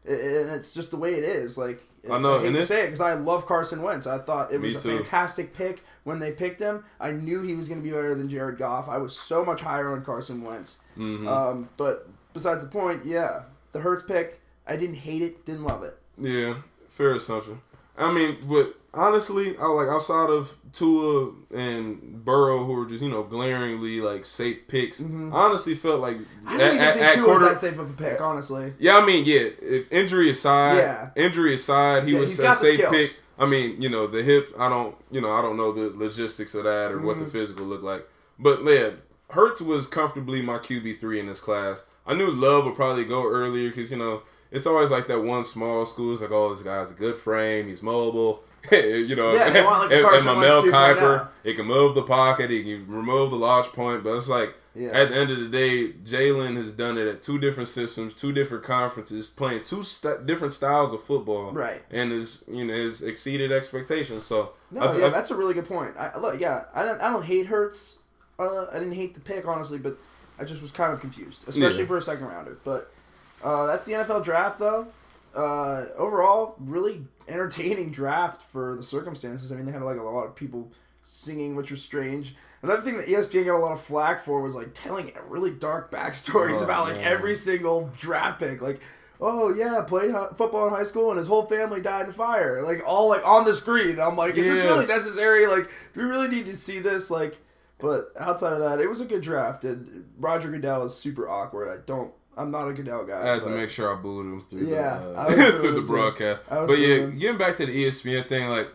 and it's just the way it is. Like, I hate to say it because I love Carson Wentz. I thought it was a fantastic pick when they picked him. I knew he was going to be better than Jared Goff. I was so much higher on Carson Wentz. Mm-hmm. But besides the point, the Hurts pick, I didn't hate it, didn't love it. Yeah, fair assumption. I mean, but honestly, I like outside of Tua and Burrow, who were just glaringly like safe picks. Mm-hmm. I honestly felt like I didn't even think Tua was that safe of a pick. Honestly, yeah. I mean, yeah. If injury aside, he was a safe pick. I mean, the hip. I don't know the logistics of that or what the physical looked like. But yeah, Hurts was comfortably my QB3 in this class. I knew Love would probably go earlier because it's always like that one small school. It's like, oh, this guy's a good frame. He's mobile. You know, yeah, they want like a Carson and my Mel Wentz Kiper, he can move the pocket. He can remove the launch point. But it's like, at the end of the day, Jalen has done it at 2 different systems, 2 different conferences, playing 2 different styles of football, right? And has exceeded expectations. So that's a really good point. I don't hate Hurts. I didn't hate the pick, honestly, but I just was kind of confused, especially for a second rounder. But that's the NFL draft, though. Overall, really entertaining draft for the circumstances. I mean, they had like a lot of people singing, which was strange. Another thing that ESPN got a lot of flack for was like telling really dark backstories about like every single draft pick. Like, oh yeah, played football in high school and his whole family died in fire. Like all like on the screen. I'm like, is this really necessary? Like, do we really need to see this? Like, but outside of that, it was a good draft. And Roger Goodell is super awkward. I'm not a Goodell guy. I had to make sure I booed him through through the broadcast. But yeah, getting back to the ESPN thing, like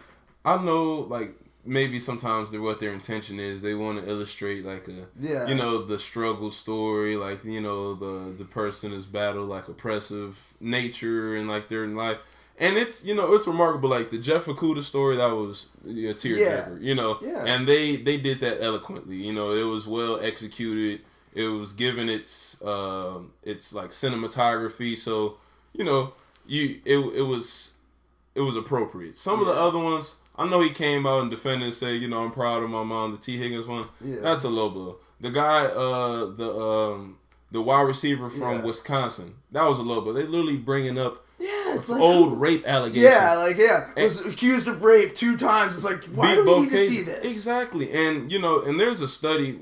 I know like maybe sometimes what their intention is, they want to illustrate like the struggle story, like the person has battled like oppressive nature and like their life. And it's it's remarkable, like the Jeff Okuda story, that was a tearjerker, and they did that eloquently, it was well executed. It was given its like cinematography, so it was appropriate. Some of the other ones, I know he came out and defended and said, I'm proud of my mom. The T. Higgins one, that's a low blow. The guy, the wide receiver from Wisconsin, that was a low blow. They literally bringing up it's like old rape allegations. Was accused of rape 2 times. It's like, why do we need to see this? Exactly, and and there's a study.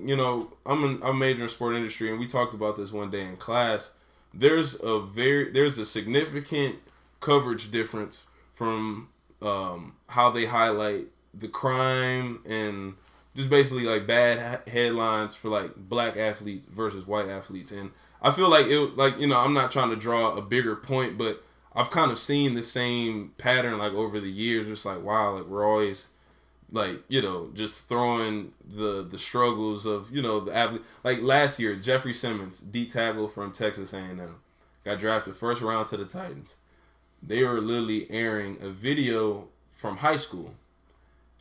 I'm majoring in sport industry, and we talked about this one day in class. There's a significant coverage difference from how they highlight the crime and just basically like bad headlines for like black athletes versus white athletes, and I feel like I'm not trying to draw a bigger point, but I've kind of seen the same pattern like over the years. Just like, wow, like we're always like just throwing the struggles of the athlete. Like last year, Jeffrey Simmons, D tackle from Texas A&M, got drafted first round to the Titans. They were literally airing a video from high school.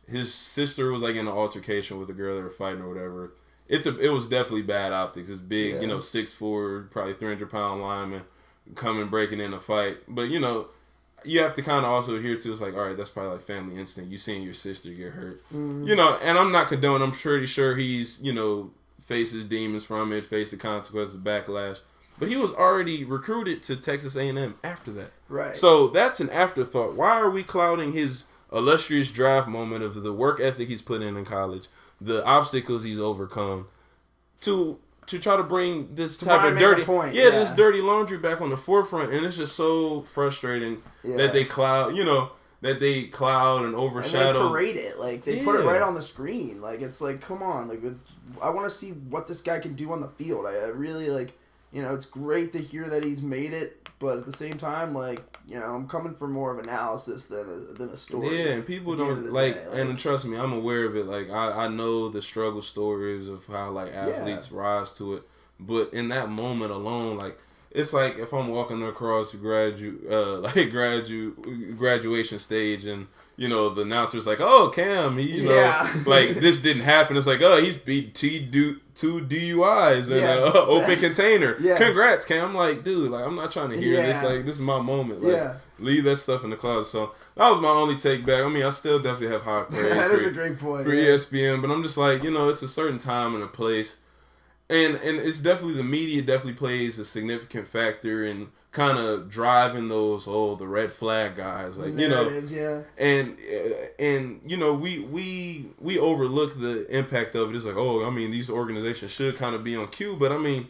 His sister was like in an altercation with a girl they were fighting or whatever. It was definitely bad optics. It's big, 6'4", probably 300-pound lineman coming breaking in a fight. But you have to kind of also adhere to, it's like, all right, that's probably like family instinct. You seeing your sister get hurt, and I'm not condoning. I'm pretty sure he's faces demons from it, face the consequences, backlash. But he was already recruited to Texas A&M after that. Right. So that's an afterthought. Why are we clouding his illustrious draft moment of the work ethic he's put in college, the obstacles he's overcome, to try to bring this type of dirty this dirty laundry back on the forefront? And it's just so frustrating that they cloud and overshadow. And they parade it. Like, they put it right on the screen. Like, it's like, come on. Like, I want to see what this guy can do on the field. I really, like, it's great to hear that he's made it, but at the same time, like, I'm coming for more of analysis than a story. Yeah, and people don't, like, and trust me, I'm aware of it. Like, I know the struggle stories of how, like, athletes rise to it. But in that moment alone, like, it's like if I'm walking across graduation stage and, the announcer's like, oh, Cam, he, like, this didn't happen. It's like, oh, he's beat 2 DUIs and an open container. Congrats, Cam. I'm like, dude, like, I'm not trying to hear this. Like, this is my moment. Like, leave that stuff in the closet. So that was my only take back. I mean, I still definitely have high praise. That is a great point. For ESPN, but I'm just like, it's a certain time and a place. And it's definitely, the media definitely plays a significant factor in kind of driving those the red flag guys, like narratives, and we overlook the impact of it. It's like, I mean, these organizations should kind of be on cue, but I mean,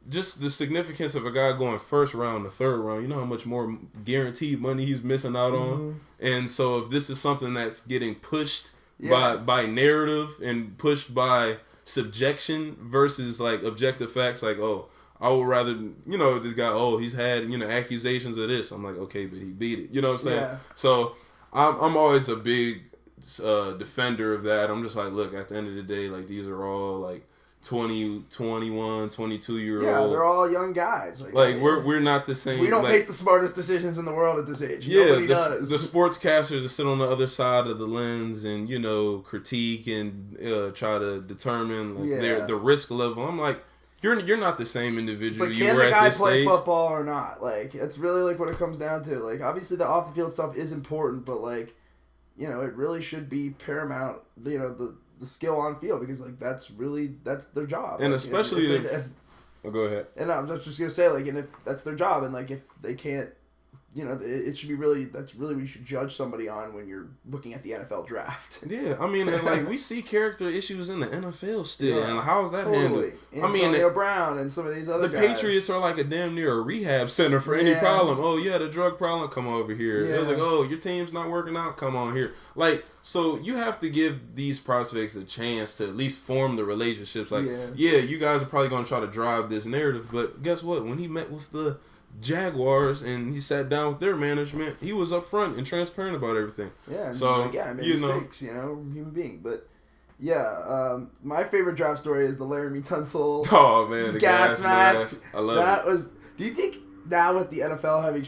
just the significance of a guy going first round to third round, how much more guaranteed money he's missing out on. And so if this is something that's getting pushed by narrative and pushed by subjection versus like objective facts, like, I would rather, this guy, he's had, accusations of this. I'm like, okay, but he beat it. You know what I'm saying? Yeah. So I'm always a big defender of that. I'm just like, look, at the end of the day, like, these are all like, 20, 21, 22-year-old. Yeah, they're all young guys. Like we're not the same. We don't like, make the smartest decisions in the world at this age. Yeah, Nobody does. The sportscasters that sit on the other side of the lens and critique and try to determine the risk level. I'm like, you're not the same individual. It's like, can the guy play football or not? Like, it's really like what it comes down to. Like, obviously the off the field stuff is important, but like, it really should be paramount. The skill on field, because like that's their job. And like, especially if go ahead. And I'm just gonna say, like, and if that's their job, and like if they can't, it should be really, that's really what you should judge somebody on when you're looking at the NFL draft. Yeah, I mean, and like we see character issues in the NFL still, and how is that handled? Antonio Brown and some of these other guys. The Patriots are like a damn near a rehab center for any problem. Oh, you had a drug problem, come over here. Yeah. It was like, oh, your team's not working out, come on here. Like, so you have to give these prospects a chance to at least form the relationships. Like, you guys are probably going to try to drive this narrative, but guess what? When he met with the Jaguars and he sat down with their management, he was upfront and transparent about everything. Yeah, so I made mistakes, human being. But my favorite draft story is the Laramie Tunsil. Oh man, the gas mask. I love that. Do you think now with the NFL having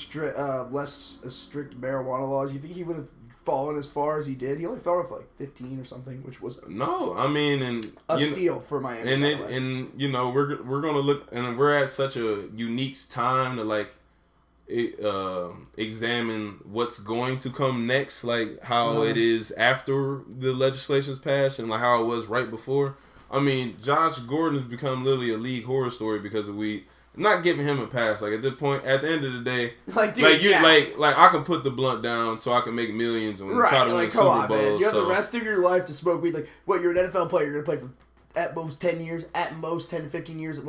less strict marijuana laws, you think he would have fallen as far as he did? He only fell off like 15 or something, which was a steal for Miami. And we're gonna look, and we're at such a unique time to like examine what's going to come next, like how it is after the legislation's passed and like how it was right before. I mean, Josh Gordon has become literally a league horror story because of weed. Not giving him a pass. Like, at this point, at the end of the day, like I can put the blunt down so I can make millions and try to win Super Bowls. Man. You have the rest of your life to smoke weed. Like, you're an NFL player. You're going to play for at most 10 years, at most 10 to 15 years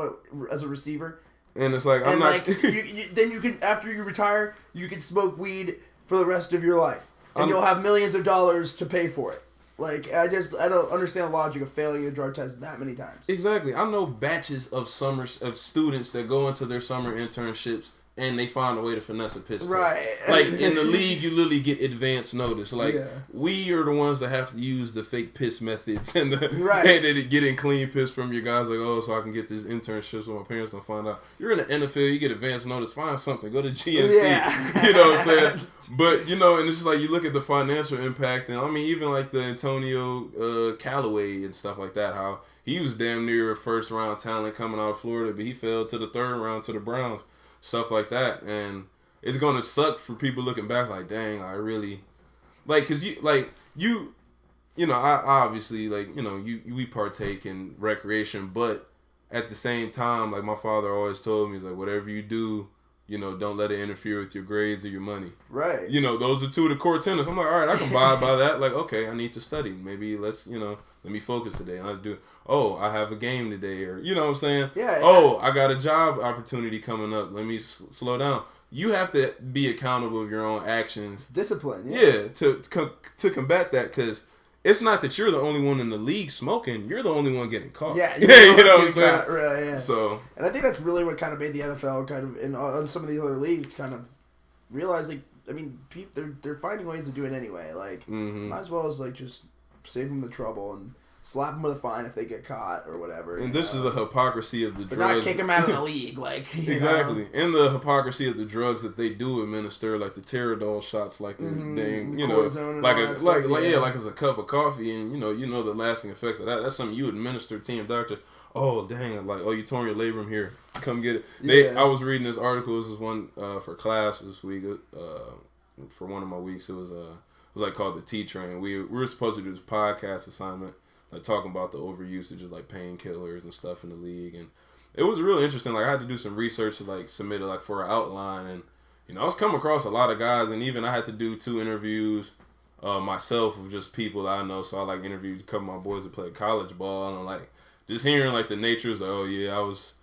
as a receiver. And it's like, then you can, after you retire, you can smoke weed for the rest of your life. And you'll have millions of dollars to pay for it. Like, I don't understand the logic of failing a drug test that many times. Exactly. I know batches of students that go into their summer internships and they find a way to finesse a piss test. Right. Like, in the league, you literally get advance notice. Like, we are the ones that have to use the fake piss methods and getting clean piss from your guys. Like, oh, so I can get this internship so my parents don't find out. You're in the NFL, you get advance notice, find something. Go to GNC. Yeah. You know what I'm saying? But, and it's just like, you look at the financial impact. And, I mean, even like the Antonio Callaway and stuff like that, how he was damn near a first-round talent coming out of Florida, but he fell to the third round to the Browns. Stuff like that, and it's gonna suck for people looking back like, dang, I really like, cause I obviously we partake in recreation, but at the same time, like my father always told me, he's like, whatever you do, don't let it interfere with your grades or your money. Right. Those are two of the core tenets. I'm like, all right, I can buy by that. Like, okay, I need to study. Maybe let me focus today. I have to do. Oh, I have a game today, or you know what I'm saying? Yeah. Oh, I got a job opportunity coming up. Let me slow down. You have to be accountable of your own actions. It's discipline. Yeah. To combat that, because it's not that you're the only one in the league smoking. You're the only one getting caught. Yeah. You know what I'm saying? Right. Yeah. So. And I think that's really what kind of made the NFL kind of, and on some of the other leagues, kind of realize, like, I mean, they're finding ways to do it anyway. Like, might as well as like just save them the trouble and slap them with a fine if they get caught or whatever. And this is the hypocrisy of the drugs. Not kick them out of the league, like exactly. And the hypocrisy of the drugs that they do administer, like the Teradol shots, like they're dang, like it's a cup of coffee, and the lasting effects of that. That's something you administer to team doctors. Oh dang! Like, oh, you torn your labrum here. Come get it. I was reading this article. This was one for class this week. For one of my weeks, it was like called the T Train. We were supposed to do this podcast assignment, like talking about the overusage of like painkillers and stuff in the league, and it was really interesting. Like I had to do some research to like submit it like for an outline, and I was coming across a lot of guys, and even I had to do 2 interviews myself of just people that I know. So I like interviewed a couple of my boys that played college ball, and like just hearing like the natures. Like, oh yeah, I was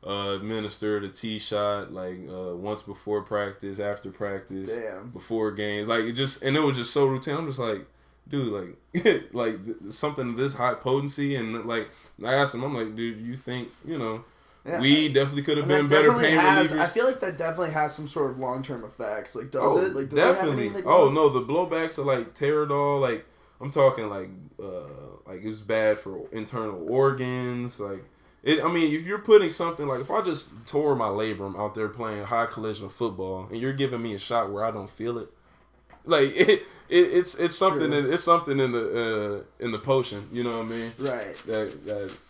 administered a T shot like once before practice, after practice, before games. Like it was just so routine. I'm just like, dude, like like something of this high potency, and like I asked him, I'm like, dude, you think we definitely could have been better pain relievers? I feel like that definitely has some sort of long term effects. Like, does it? Like, does definitely. It have any, like, no, the blowbacks are like Teradol. Like I'm talking like like it's bad for internal organs. Like I mean, if you're putting something like if I just tore my labrum out there playing high collision football, and you're giving me a shot where I don't feel it, like it's something it's something in the potion. You know what I mean? Right.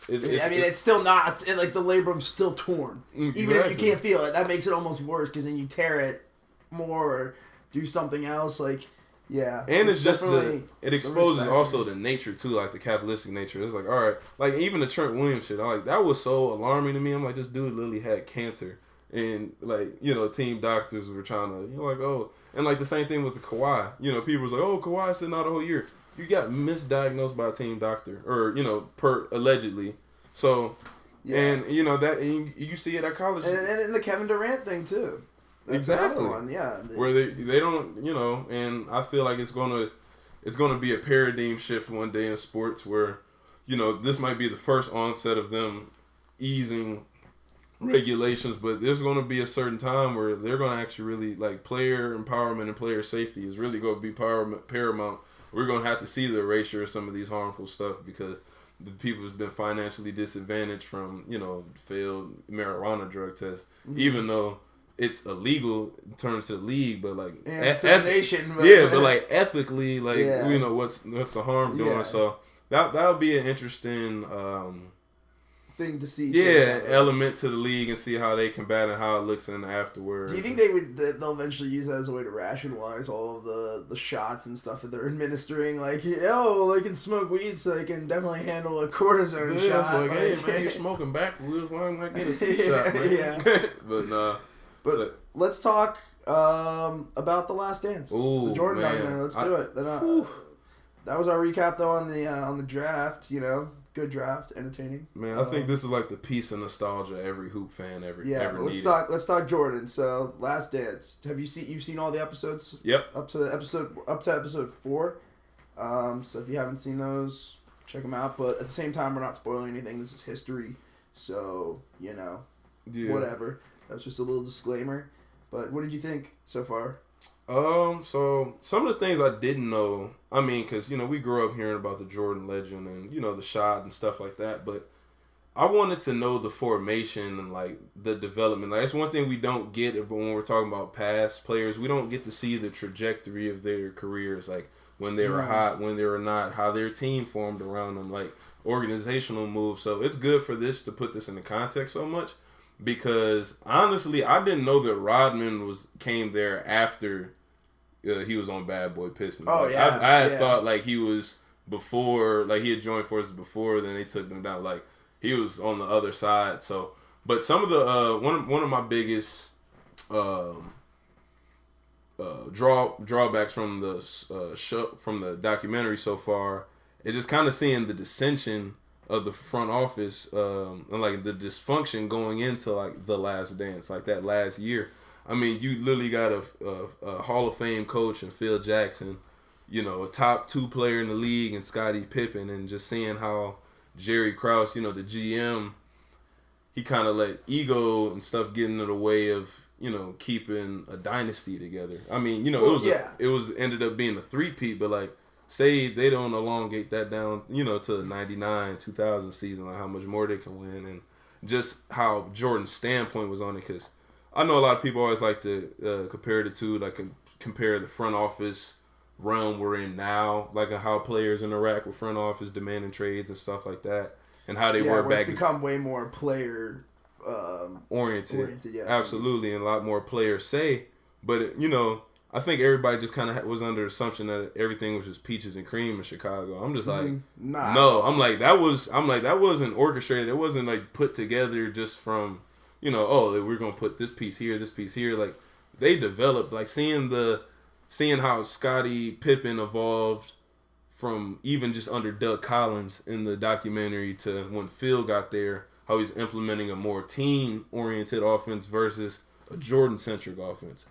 It's still not like the labrum's still torn, exactly. Even if you can't feel it. That makes it almost worse because then you tear it more or do something else. Like, yeah, and it's just it exposes also the nature too, like the capitalistic nature. It's like, all right, like even the Trent Williams shit. I'm like, that was so alarming to me. I'm like, this dude literally had cancer, and like team doctors were trying to like, oh. And, like, the same thing with the Kawhi. People was like, oh, Kawhi's sitting out a whole year. You got misdiagnosed by a team doctor. Or, allegedly. So, yeah. And, you see it at college. And the Kevin Durant thing, too. That's exactly. One. Yeah. Where they don't, and I feel like it's gonna be a paradigm shift one day in sports where, this might be the first onset of them easing regulations, but there's going to be a certain time where they're going to actually really like player empowerment and player safety is really going to be paramount. We're going to have to see the erasure of some of these harmful stuff because the people who's been financially disadvantaged from failed marijuana drug tests, even though it's illegal in terms of the league, but like the nation, but like ethically, like what's the harm doing? So that'll be an interesting thing to see. Element to the league and see how they combat and how it looks in afterwards. Do you think they'll eventually use that as a way to rationalize all of the shots and stuff that they're administering? Like, they can smoke weed, so they can definitely handle a cortisone shot. It's like, hey man, you're smoking backwards. Why am I getting a T-shot, man? Yeah. But nah. But let's talk about The Last Dance. Ooh, the Jordan documentary. Let's do it. That was our recap though on the draft. Good draft, entertaining. Man, I think this is like the piece of nostalgia every hoop fan ever needed. Let's talk Jordan. So, Last Dance. You've seen all the episodes? Yep. Up to episode 4. So if you haven't seen those, check them out. But at the same time, we're not spoiling anything. This is history. So, whatever. That's just a little disclaimer. But what did you think so far? So some of the things I didn't know, I mean, because, we grew up hearing about the Jordan legend and, the shot and stuff like that, but I wanted to know the formation and, like, the development. Like, that's one thing we don't get when we're talking about past players. We don't get to see the trajectory of their careers, like, when they were hot, when they were not, how their team formed around them, like, organizational moves. So it's good for this to put this into context so much. Because honestly, I didn't know that Rodman came there after he was on Bad Boy Pistons. Oh, like, yeah. I had thought like he was before, like he had joined forces before. Then they took them down. Like he was on the other side. So, but some of the one of my biggest drawbacks from the show, from the documentary so far is just kind of seeing the dissension of the front office and like the dysfunction going into like The Last Dance, like that last year. I mean, you literally got a Hall of Fame coach and Phil Jackson, a top 2 player in the league and Scottie Pippen, and just seeing how Jerry Krause, the GM, he kind of let ego and stuff get in the way of keeping a dynasty together. I mean, it was ended up being a 3-peat, but like, say they don't elongate that down, to the 99, 2000 season, like how much more they can win, and just how Jordan's standpoint was on it. Because I know a lot of people always like to compare the two, like compare the front office realm we're in now, like how players interact with front office demanding trades and stuff like that, and how they were back. It's become way more player oriented. Yeah, absolutely, and a lot more players say, but I think everybody just kind of was under the assumption that everything was just peaches and cream in Chicago. I'm just like, no. I'm like that wasn't orchestrated. It wasn't like put together just from, we're gonna put this piece here. Like they developed, like seeing how Scottie Pippen evolved from even just under Doug Collins in the documentary to when Phil got there, how he's implementing a more team oriented offense versus a Jordan centric offense.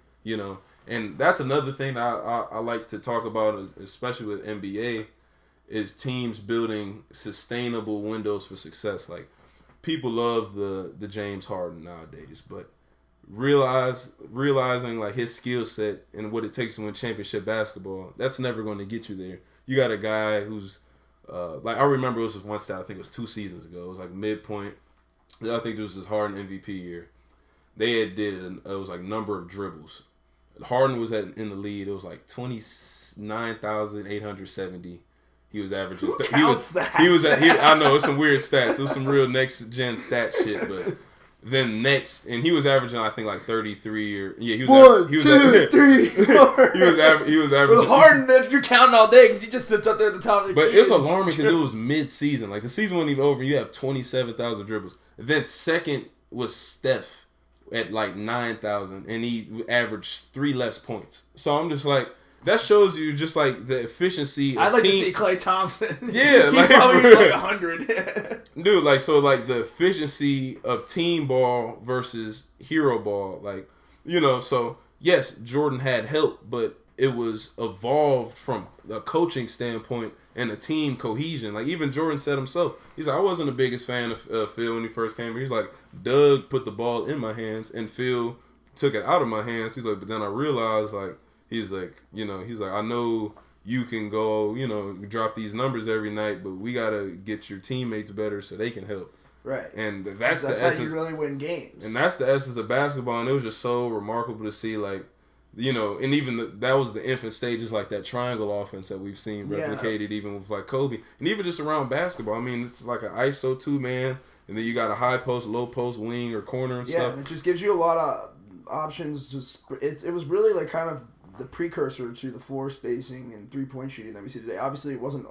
And that's another thing I like to talk about, especially with NBA, is teams building sustainable windows for success. Like, people love the James Harden nowadays, but realizing like his skill set and what it takes to win championship basketball, that's never going to get you there. You got a guy who's like I remember it was this one stat. I think it was 2 seasons ago. It was like midpoint. I think this was his Harden MVP year. They had it was like number of dribbles. Harden was in the lead. It was like 29,870. He was averaging. Who counts that? I know it's some weird stats. It was some real next gen stat shit, but. Then next, and he was averaging, I think, like 33 or he was. 1, 2, 3, 4. He was averaging. With Harden, then you're counting all day because he just sits up there at the top of the. But it's alarming because it was mid-season. Like the season wasn't even over. You have 27,000 dribbles. And then second was Steph at like 9,000, and he averaged 3 less points. So I'm just like. That shows you just like the efficiency. I'd like to see Klay Thompson. Yeah, he probably like 100. Dude, like so, like the efficiency of team ball versus hero ball, like So yes, Jordan had help, but it was evolved from a coaching standpoint and a team cohesion. Like even Jordan said himself, he's like, I wasn't the biggest fan of Phil when he first came here. He's like, Doug put the ball in my hands and Phil took it out of my hands. He's like, but then I realized like. He's like, I know you can go, drop these numbers every night, but we got to get your teammates better so they can help. Right. And that's the how essence. you really win games. And that's the essence of basketball. And it was just so remarkable to see, like, and even that was the infant stages, like that triangle offense that we've seen replicated even with, like, Kobe. And even just around basketball. I mean, it's like an ISO 2-man, and then you got a high post, low post, wing, or corner and stuff. Yeah, it just gives you a lot of options. It was really, like, kind of the precursor to the floor spacing and 3-point shooting that we see today. Obviously, it wasn't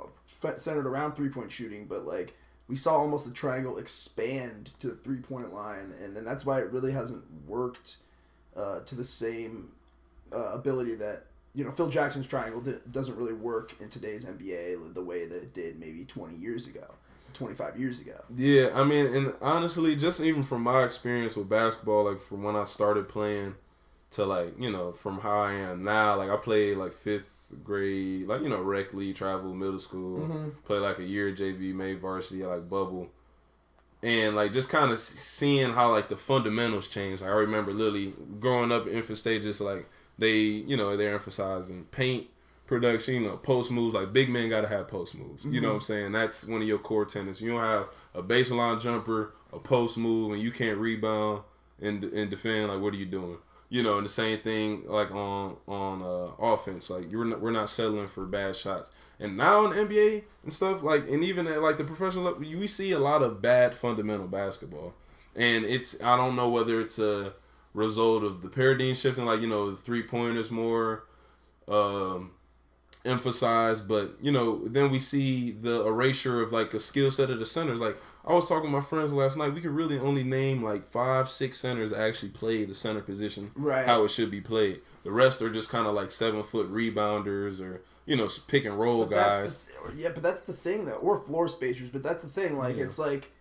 centered around 3-point shooting, but like we saw almost the triangle expand to the 3-point line, and then that's why it really hasn't worked to the same ability that Phil Jackson's triangle doesn't really work in today's NBA the way that it did maybe 20 years ago. 25 years ago. Yeah, I mean, and honestly, just even from my experience with basketball, like from when I started playing to like, from how I am now, like I played like 5th grade, like, rec league, travel, middle school, played like a year JV, made varsity, like bubble. And like just kind of seeing how like the fundamentals change. Like I remember literally growing up in infant stages, like they're emphasizing paint production, post moves. Like big men gotta have post moves. You know what I'm saying? That's one of your core tenets. You don't have a baseline jumper, a post move, and you can't rebound and defend. Like what are you doing? And the same thing like on offense. Like we're not settling for bad shots. And now in the NBA and stuff, like, and even at like the professional level, we see a lot of bad fundamental basketball. And I don't know whether it's a result of the paradigm shifting, like, the 3-pointers more emphasized, but then we see the erasure of like a skill set of the centers. Like I was talking to my friends last night, we could really only name like 5-6 centers that actually play the center position how it should be played. The rest are just kind of like 7-foot rebounders or pick and roll guys. But that's the thing though, or floor spacers. But that's the thing. Like it's like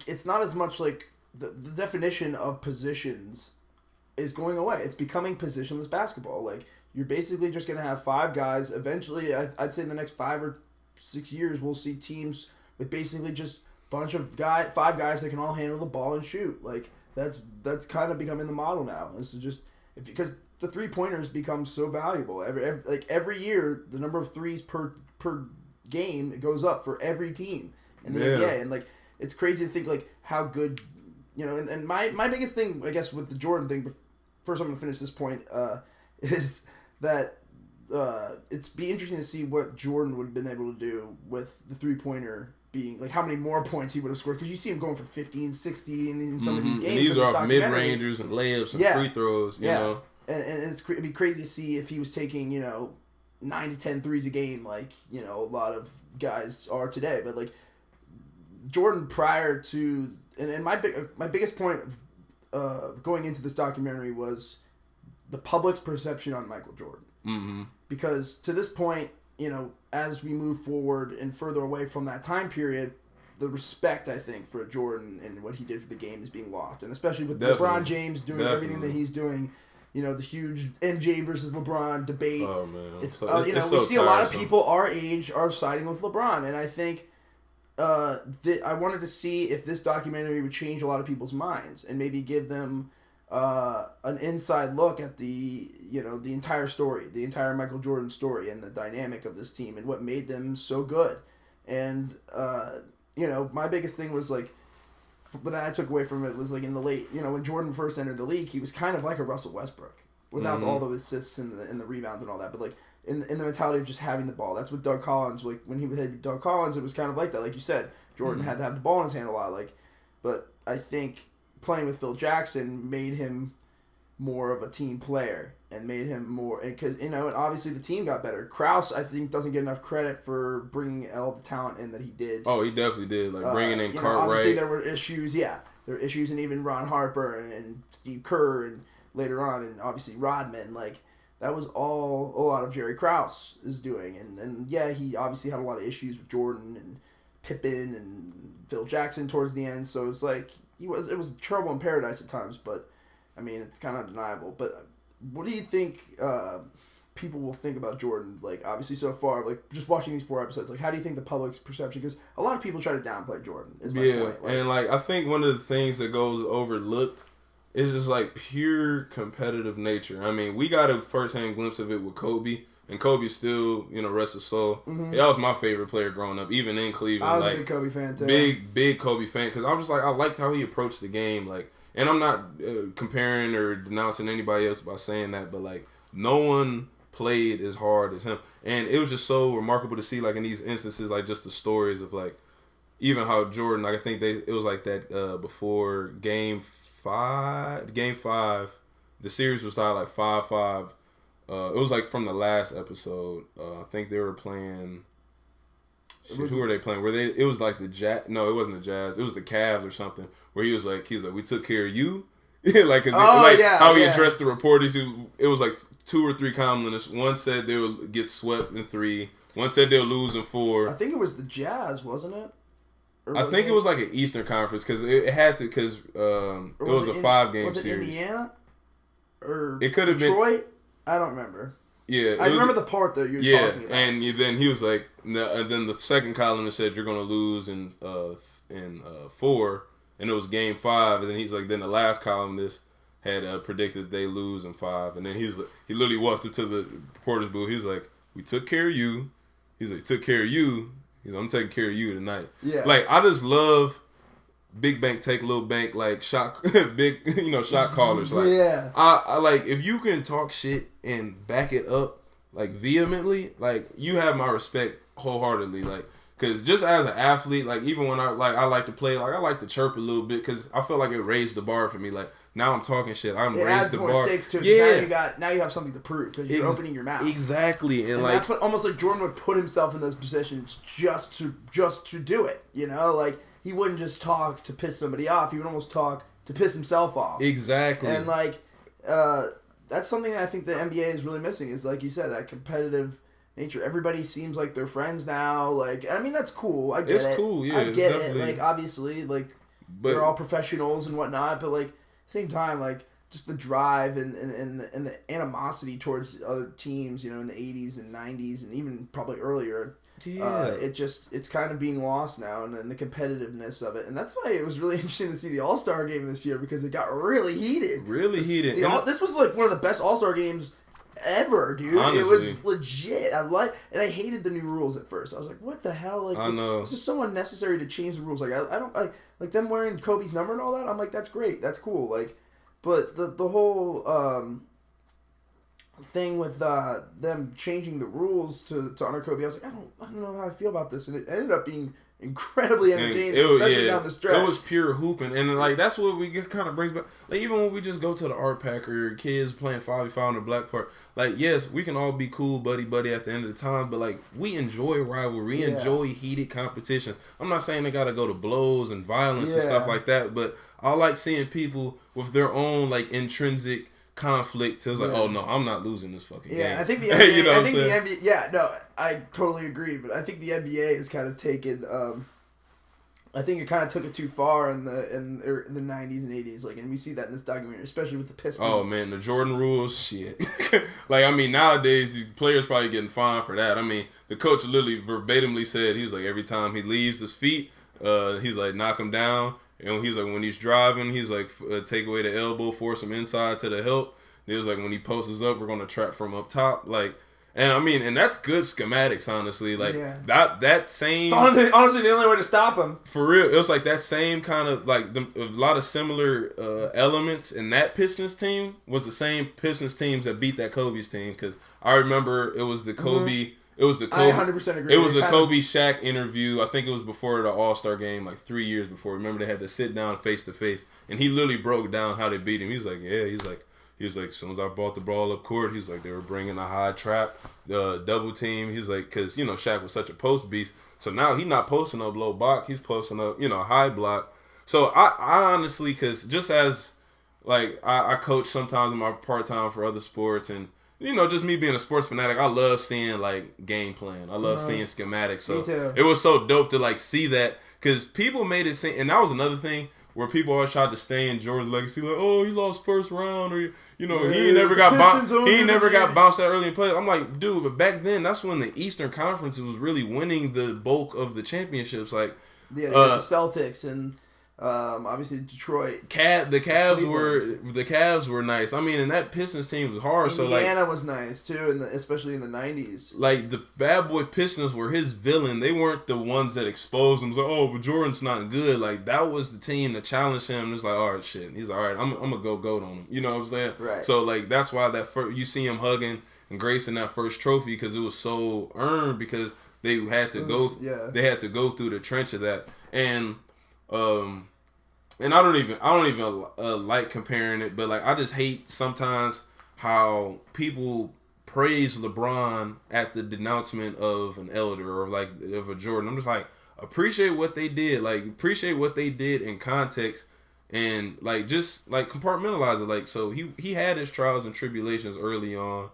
it's not as much like the definition of positions is going away. It's becoming positionless basketball. Like you're basically just gonna have 5 guys. Eventually, I'd say in the next 5 or 6 years, we'll see teams with basically just bunch of 5 guys that can all handle the ball and shoot. Like that's kind of becoming the model now. It's just because the 3-pointers become so valuable. Every year, the number of threes per game goes up for every team in the NBA, and like it's crazy to think like how good And my biggest thing, I guess, with the Jordan thing. First, I'm gonna finish this point. Is that it's be interesting to see what Jordan would have been able to do with the 3-pointer being, like how many more points he would have scored, because you see him going for 15, 16 in some of these games. And these are off mid-rangers and layups and free throws, you know. And it'd be crazy to see if he was taking, 9 to 10 threes a game like, a lot of guys are today. But like Jordan prior to, and my biggest point going into this documentary was the public's perception on Michael Jordan. Mm-hmm. Because to this point, as we move forward and further away from that time period, the respect, I think, for Jordan and what he did for the game is being lost. And especially with LeBron James doing everything that he's doing, the huge MJ versus LeBron debate. Oh, man. We see a lot of people our age are siding with LeBron. And I think I wanted to see if this documentary would change a lot of people's minds and maybe give them an inside look at the entire story, the entire Michael Jordan story, and the dynamic of this team and what made them so good. And my biggest thing was like, but that I took away from it was like in the late, when Jordan first entered the league, he was kind of like a Russell Westbrook without all the assists and the rebounds and all that, but like in the mentality of just having the ball. That's what Doug Collins, like when he had Doug Collins, it was kind of like that. Like you said, Jordan had to have the ball in his hand a lot. Like, but I think playing with Phil Jackson made him more of a team player and made him more, because and obviously the team got better. Krause, I think, doesn't get enough credit for bringing all the talent in that he did. Oh, he definitely did. Like bringing in Cartwright. Obviously there were issues. Yeah, there were issues, and even Ron Harper and Steve Kerr and later on, and obviously Rodman. Like that was all a lot of Jerry Krause is doing, and yeah, he obviously had a lot of issues with Jordan and Pippen and Phil Jackson towards the end. So it's like it was trouble in paradise at times, but I mean it's kind of undeniable. But what do you think people will think about Jordan? Like obviously so far, like just watching these 4 episodes, like how do you think the public's perception? Because a lot of people try to downplay Jordan. Is my point. Like, and like I think one of the things that goes overlooked is just like pure competitive nature. I mean, we got a first-hand glimpse of it with Kobe. And Kobe still, rest his soul. Mm-hmm. That was my favorite player growing up, even in Cleveland. I was a big Kobe fan too. Big Kobe fan, because I was just like, I liked how he approached the game. Like, and I'm not comparing or denouncing anybody else by saying that, but like, no one played as hard as him. And it was just so remarkable to see, like, in these instances, like, just the stories of, like, even how Jordan, like, I think it was like that before Game 5, the series was tied like 5-5. It was like from the last episode. I think they were playing. Who were they playing? It was like the Jazz. No, it wasn't the Jazz. It was the Cavs or something. Where he was like, we took care of you. Like, how he addressed the reporters. It was like 2 or 3 columnists. One said they would get swept in 3. One said they'll lose in 4. I think it was the Jazz, wasn't it? I think it was like an Eastern Conference because it had to because it was a 5-game series. Was it Indiana or it could have been Detroit? I don't remember. Yeah, I remember the part that you were talking about. And then he was like, and then the second columnist said you're going to lose in 4, and it was Game 5, and then he's like, then the last columnist had predicted they lose in 5, and then he literally walked into the reporter's booth. He was like, we took care of you. He's like, took care of you. He's like, I'm taking care of you tonight. Yeah, like I just love big bank take little bank, like shot big shot callers. Like yeah, I like if you can talk shit and back it up like vehemently, like you have my respect wholeheartedly. Like because just as an athlete, like even when I like to play, like I like to chirp a little bit because I feel like it raised the bar for me. Like now I'm talking shit, it raised the bar. It adds more stakes to it. Yeah, now you have something to prove because you're opening your mouth. Exactly, and like that's what almost like Jordan would put himself in those positions just to do it. Like. He wouldn't just talk to piss somebody off. He would almost talk to piss himself off. Exactly. And, like, that's something that I think the NBA is really missing is, like you said, that competitive nature. Everybody seems like they're friends now. Like, I mean, that's cool. I get it. It's cool, yeah. I get it. Like, obviously, like, they're all professionals and whatnot. But, like, same time, like, just the drive and the animosity towards other teams, in the 80s and 90s and even probably earlier. Yeah. It's kind of being lost now, and the competitiveness of it, and that's why it was really interesting to see the All-Star game this year because it got really heated. This was like one of the best All-Star games ever, dude. Honestly. It was legit. I hated the new rules at first. I was like, what the hell? Like, I know it's just so unnecessary to change the rules. Like, I don't like them wearing Kobe's number and all that. I'm like, that's great, that's cool. Like, but the whole thing with them changing the rules to honor Kobe, I was like, I don't know how I feel about this, and it ended up being incredibly entertaining, especially down the stretch. It was pure hooping, and like that's what we get kind of brings back. Like even when we just go to the art pack or kids playing 5v5 on the black part, like yes, we can all be cool buddy at the end of the time, but like we enjoy rivalry, we enjoy heated competition. I'm not saying they gotta go to blows and violence and stuff like that, but I like seeing people with their own like intrinsic conflict to like, oh no, I'm not losing this fucking game. I think the NBA, I totally agree, but I think the NBA has kind of taken I think it kind of took it too far in the 90s and 80s, like, and we see that in this documentary, especially with the Pistons. Oh man, the Jordan rules, shit. Like, I mean, nowadays players probably getting fined for that. I mean, the coach literally verbatimly said he was like every time he leaves his feet, he's like knock him down. And he's like, when he's driving, he's like, take away the elbow, force him inside to the help. And it was like, when he posts up, we're going to trap from up top. Like, and I mean, and that's good schematics, honestly. Like, that same... It's honestly the only way to stop him. For real. It was like that same kind of, like, a lot of similar elements in that Pistons team was the same Pistons teams that beat that Kobe's team. Because I remember it was the Kobe... Mm-hmm. It was the Kobe. I 100% agree. It was the Kobe Shaq interview. I think it was before the All-Star game, like 3 years before. Remember, they had to sit down face to face, and he literally broke down how they beat him. He was like, "Yeah." He was like, as soon as I brought the ball up court, he's like, they were bringing a high trap, double team. He's like, because Shaq was such a post beast. So now he's not posting up low block. He's posting up, high block. So I honestly, because just as like I coach sometimes in my part time for other sports and. Just me being a sports fanatic, I love seeing, like, game plan. I love seeing schematics. So me too. It was so dope to, like, see that. Because people made it seem... And that was another thing where people always tried to stay in Jordan's legacy. Like, oh, he lost first round. Or, he never got bounced. He never got bounced that early in play. I'm like, dude, but back then, that's when the Eastern Conference was really winning the bulk of the championships. Like, the Celtics and... obviously Detroit. The Cavs were nice. I mean, and that Pistons team was hard. Indiana was nice too, especially in the 90s. Like the bad boy Pistons were his villain. They weren't the ones that exposed him. Like, oh, but Jordan's not good. Like that was the team that challenged him. It's like, all right, shit. He's like, all right, I'm gonna go goat on him. You know what I'm saying? Right. So like that's why you see him hugging and gracing that first trophy because it was so earned because they had to go. Yeah. They had to go through the trench of that and I don't even like comparing it, but like I just hate sometimes how people praise LeBron at the denouncement of an elder or like of a Jordan. I'm just like appreciate what they did, like appreciate what they did in context, and like just like compartmentalize it. Like so he had his trials and tribulations early on,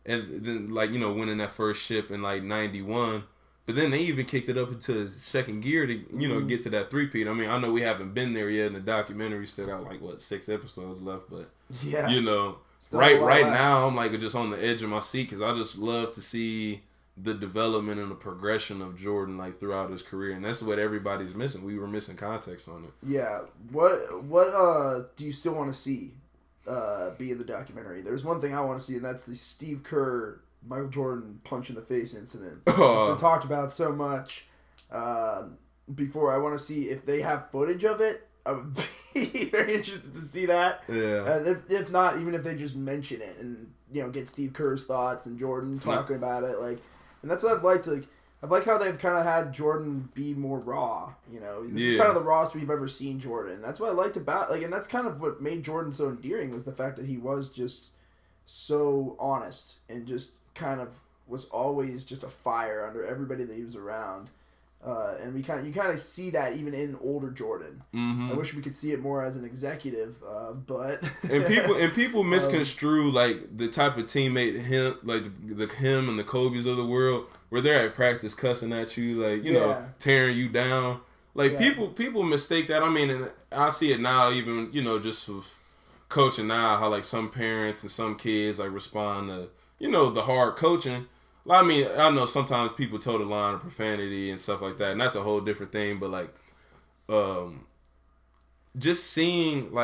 and then like winning that first ship in like '91. But then they even kicked it up into second gear to, get to that three-peat. I mean, I know we haven't been there yet in the documentary. Still got, 6 episodes left. But, right now, I'm, just on the edge of my seat because I just love to see the development and the progression of Jordan, throughout his career. And that's what everybody's missing. We were missing context on it. Yeah. What do you still want to see be in the documentary? There's one thing I want to see, and that's the Steve Kerr Michael Jordan punch in the face incident. It's been talked about so much before. I want to see if they have footage of it. I would be very interested to see that. Yeah. And if not, even if they just mention it and get Steve Kerr's thoughts and Jordan talking about it, and that's what I've liked. I like how they've kind of had Jordan be more raw. This is kind of the rawest we've ever seen Jordan. That's what I liked about and that's kind of what made Jordan so endearing was the fact that he was just so honest and just kind of was always just a fire under everybody that he was around, and you kind of see that even in older Jordan. Mm-hmm. I wish we could see it more as an executive, but people misconstrue the type of teammate him him and the Kobe's of the world where they're at practice cussing at you tearing you down. People mistake that. I mean, and I see it now even just with coaching now how some parents and some kids respond to the hard coaching. I mean, I know sometimes people toe the line of profanity and stuff like that, and that's a whole different thing. But just seeing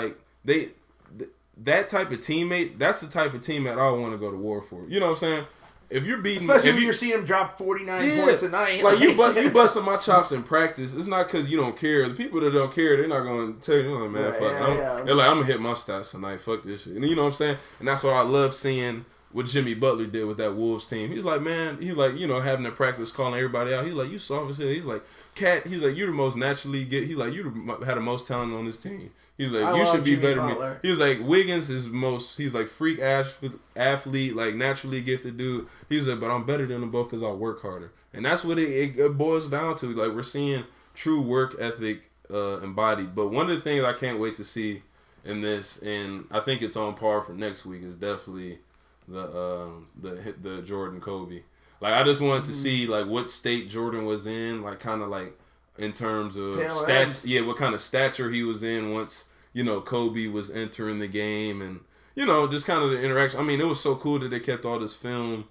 that type of teammate, that's the type of teammate I want to go to war for. You know what I'm saying? If you're beating, especially when you're seeing him drop 49 points a night, you busting my chops in practice. It's not because you don't care. The people that don't care, they're not going to tell you, man, fuck. They're like, I'm gonna hit my stats tonight. Fuck this shit. And you know what I'm saying? And that's what I love seeing. What Jimmy Butler did with that Wolves team. He's like, man, having that practice, calling everybody out. He's like, you soft as hell. He's like, Cat, he's like, you're the most naturally he's like, you had the most talent on this team. He's like, you should be Jimmy better than me. He's like, Wiggins is he's like freak athlete, naturally gifted dude. He's like, but I'm better than them both because I work harder. And that's what it boils down to. We're seeing true work ethic embodied. But one of the things I can't wait to see in this, and I think it's on par for next week, is definitely the Jordan Kobe. I just wanted to see what state Jordan was in, kind of in terms of stats. Yeah, what kind of stature he was in once Kobe was entering the game, and just kind of the interaction. I mean, it was so cool that they kept all this film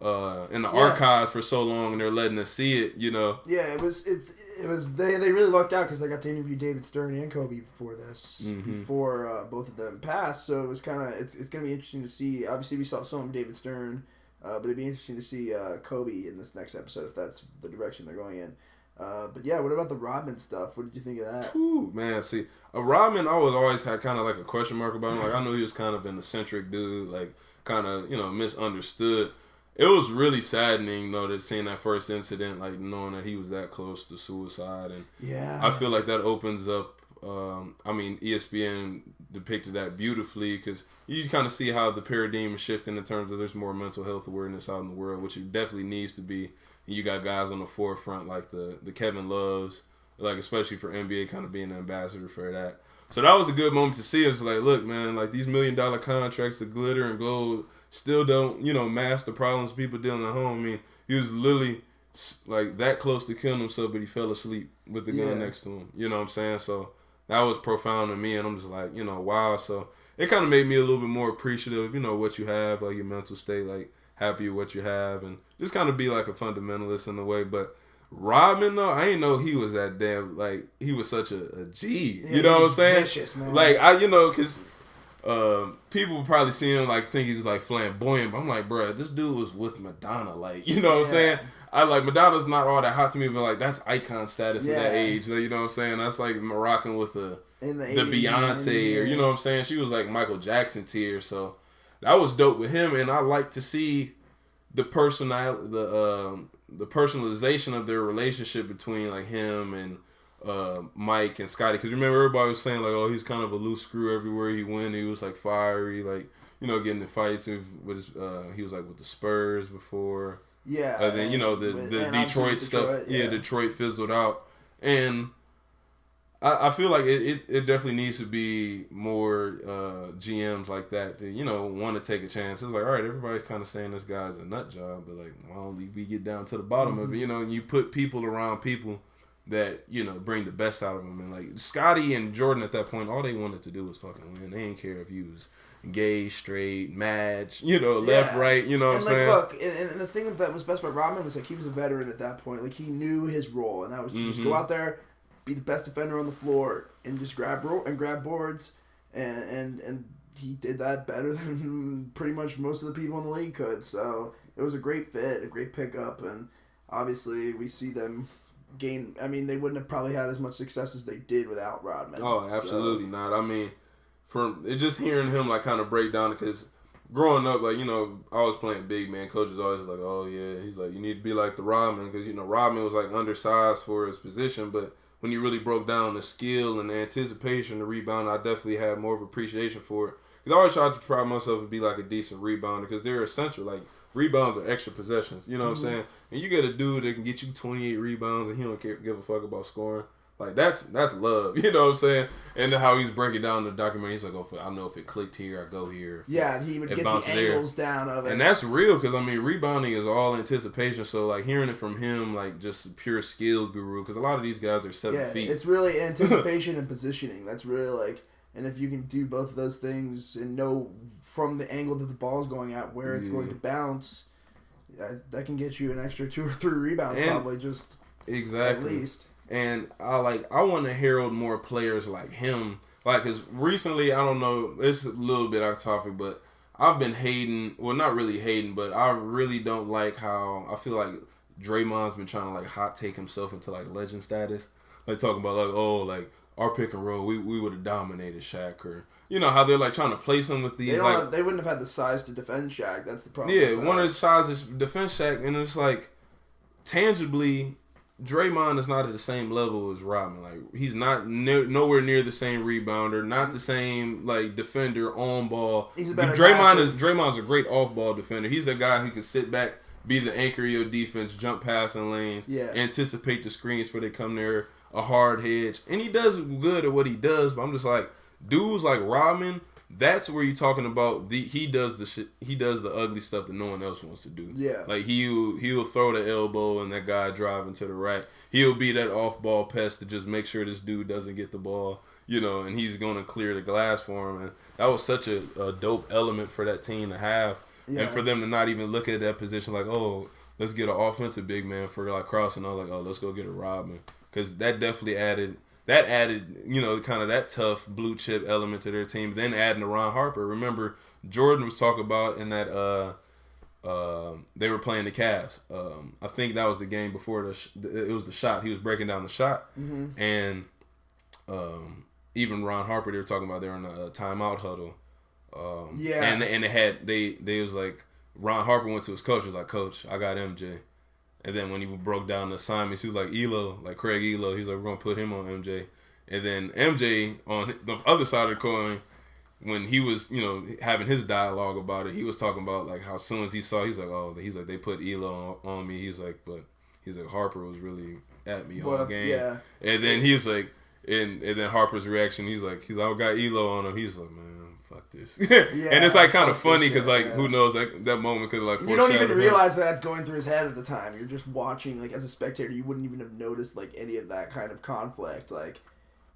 in the archives for so long, and they're letting us see it. Yeah, it was. They really lucked out because I got to interview David Stern and Kobe before this, before both of them passed. So it was kind of it's gonna be interesting to see. Obviously, we saw some of David Stern, but it'd be interesting to see Kobe in this next episode if that's the direction they're going in. But yeah, what about the Rodman stuff? What did you think of that? Ooh, man, see, Rodman, I always had kind of like a question mark about him. Like, I knew he was kind of an eccentric dude, like kind of misunderstood. It was really saddening, that seeing that first incident, like knowing that he was that close to suicide, and I feel like that opens up. ESPN depicted that beautifully because you kind of see how the paradigm is shifting in terms of there's more mental health awareness out in the world, which it definitely needs to be. And you got guys on the forefront like the Kevin Loves, like especially for NBA, kind of being an ambassador for that. So that was a good moment to see. It was like, look, man, like these $1 million contracts, the glitter and gold, still don't, mask the problems people dealing at home. I mean, he was literally like that close to killing himself, but he fell asleep with the gun next to him. You know what I'm saying? So that was profound to me, and I'm just like, wow. So it kind of made me a little bit more appreciative, what you have, like your mental state, like happy with what you have, and just kind of be like a fundamentalist in a way. But Rodman, though, I ain't know he was that damn, like, he was such a G. You know what I'm saying? Vicious, man. Like, because people would probably see him, like, think he's, like, flamboyant. But I'm like, bro, this dude was with Madonna. Like, you know what I'm saying? Madonna's not all that hot to me, but, like, that's icon status at that age. Like, you know what I'm saying? That's, like, rocking with the Beyonce, or, you know what I'm saying? She was, like, Michael Jackson tier. So that was dope with him. And I like to see the personalization of their relationship between like him and Mike and Scotty, because remember everybody was saying like, oh, he's kind of a loose screw everywhere he went. He was like fiery, like getting in fights with his, he was like with the Spurs before. Yeah. And then the Detroit stuff. Detroit fizzled out, and I feel like it definitely needs to be more GMs like that to want to take a chance. It's like, all right, everybody's kind of saying this guy's a nut job, but like, why don't we get down to the bottom of it? And you put people around people that bring the best out of them. And like Scotty and Jordan at that point, all they wanted to do was fucking win. They didn't care if you was gay, straight, match, left, right. You know what I'm saying? Look, and the thing that was best about Rodman was like he was a veteran at that point. Like he knew his role, and that was to just go out there, be the best defender on the floor, and just grab boards, and he did that better than pretty much most of the people in the league could. So it was a great fit, a great pickup, and obviously we see them gain. I mean, they wouldn't have probably had as much success as they did without Rodman. Oh, absolutely not. I mean, from just hearing him like kind of break down, because growing up, like I was playing big man. Coaches always like, oh yeah, he's like, you need to be like the Rodman, because Rodman was like undersized for his position, but when you really broke down the skill and the anticipation, the rebound, I definitely had more of appreciation for it. Because I always tried to pride myself to be like a decent rebounder, because they're essential. Like, rebounds are extra possessions. You know what I'm saying? And you get a dude that can get you 28 rebounds and he don't give a fuck about scoring. Like, that's love. You know what I'm saying? And how he's breaking down the documentary, he's like, oh, I know if it clicked here, I go here. Yeah, he would get the angles down of it. And that's real, because, I mean, rebounding is all anticipation. So, like, hearing it from him, like, just pure skill guru, because a lot of these guys are 7 feet. It's really anticipation and positioning. That's really, like, and if you can do both of those things and know from the angle that the ball is going at where it's going to bounce, that can get you an extra 2 or 3 rebounds, probably, just at least. And I want to herald more players like him. Like, because recently, I don't know, it's a little bit off topic, but I've been hating, well, not really hating, but I really don't like how, I feel like Draymond's been trying to, like, hot take himself into, like, legend status. Like, talking about, like, oh, like, our pick and roll, we would have dominated Shaq, or, how they're, like, trying to place him with these, they wouldn't have had the size to defend Shaq, that's the problem. Yeah, one of the sizes to defend Shaq, and it's, like, tangibly, Draymond is not at the same level as Rodman. Like, he's not nowhere near the same rebounder, not the same like defender on ball. He's a better Draymond's a great off ball defender. He's a guy who can sit back, be the anchor of your defense, jump passing lanes, anticipate the screens before they come there, a hard hedge, and he does good at what he does. But I'm just like, dudes like Rodman, that's where you're talking about. He does the shit. He does the ugly stuff that no one else wants to do. Yeah, like he'll throw the elbow and that guy driving to the rack. He'll be that off ball pest to just make sure this dude doesn't get the ball. And he's gonna clear the glass for him. And that was such a dope element for that team to have. and for them to not even look at that position like, oh, let's get an offensive big man for like crossing. I was like, oh, let's go get a Rodman, because that definitely added kind of that tough blue chip element to their team. Then adding to Ron Harper. Remember, Jordan was talking about in that they were playing the Cavs. I think that was the game before it was the shot. He was breaking down the shot, and even Ron Harper, they were talking about they were in a timeout huddle. And they was like, Ron Harper went to his coach, was like, Coach, I got MJ. And then when he broke down the assignments, he was like, Elo, like Craig Elo, he's like, we're gonna put him on MJ. And then MJ on the other side of the coin, when he was, having his dialogue about it, he was talking about like how soon as he saw, he's like, they put Elo on me. He's like, Harper was really at me all game. Yeah. And then he was like, and then Harper's reaction, he's like, I got Elo on him. He's like, man, fuck this. And it's like kind of funny because who knows, like that moment could like you don't even realize that that's going through his head at the time. You're just watching, like as a spectator, you wouldn't even have noticed like any of that kind of conflict. Like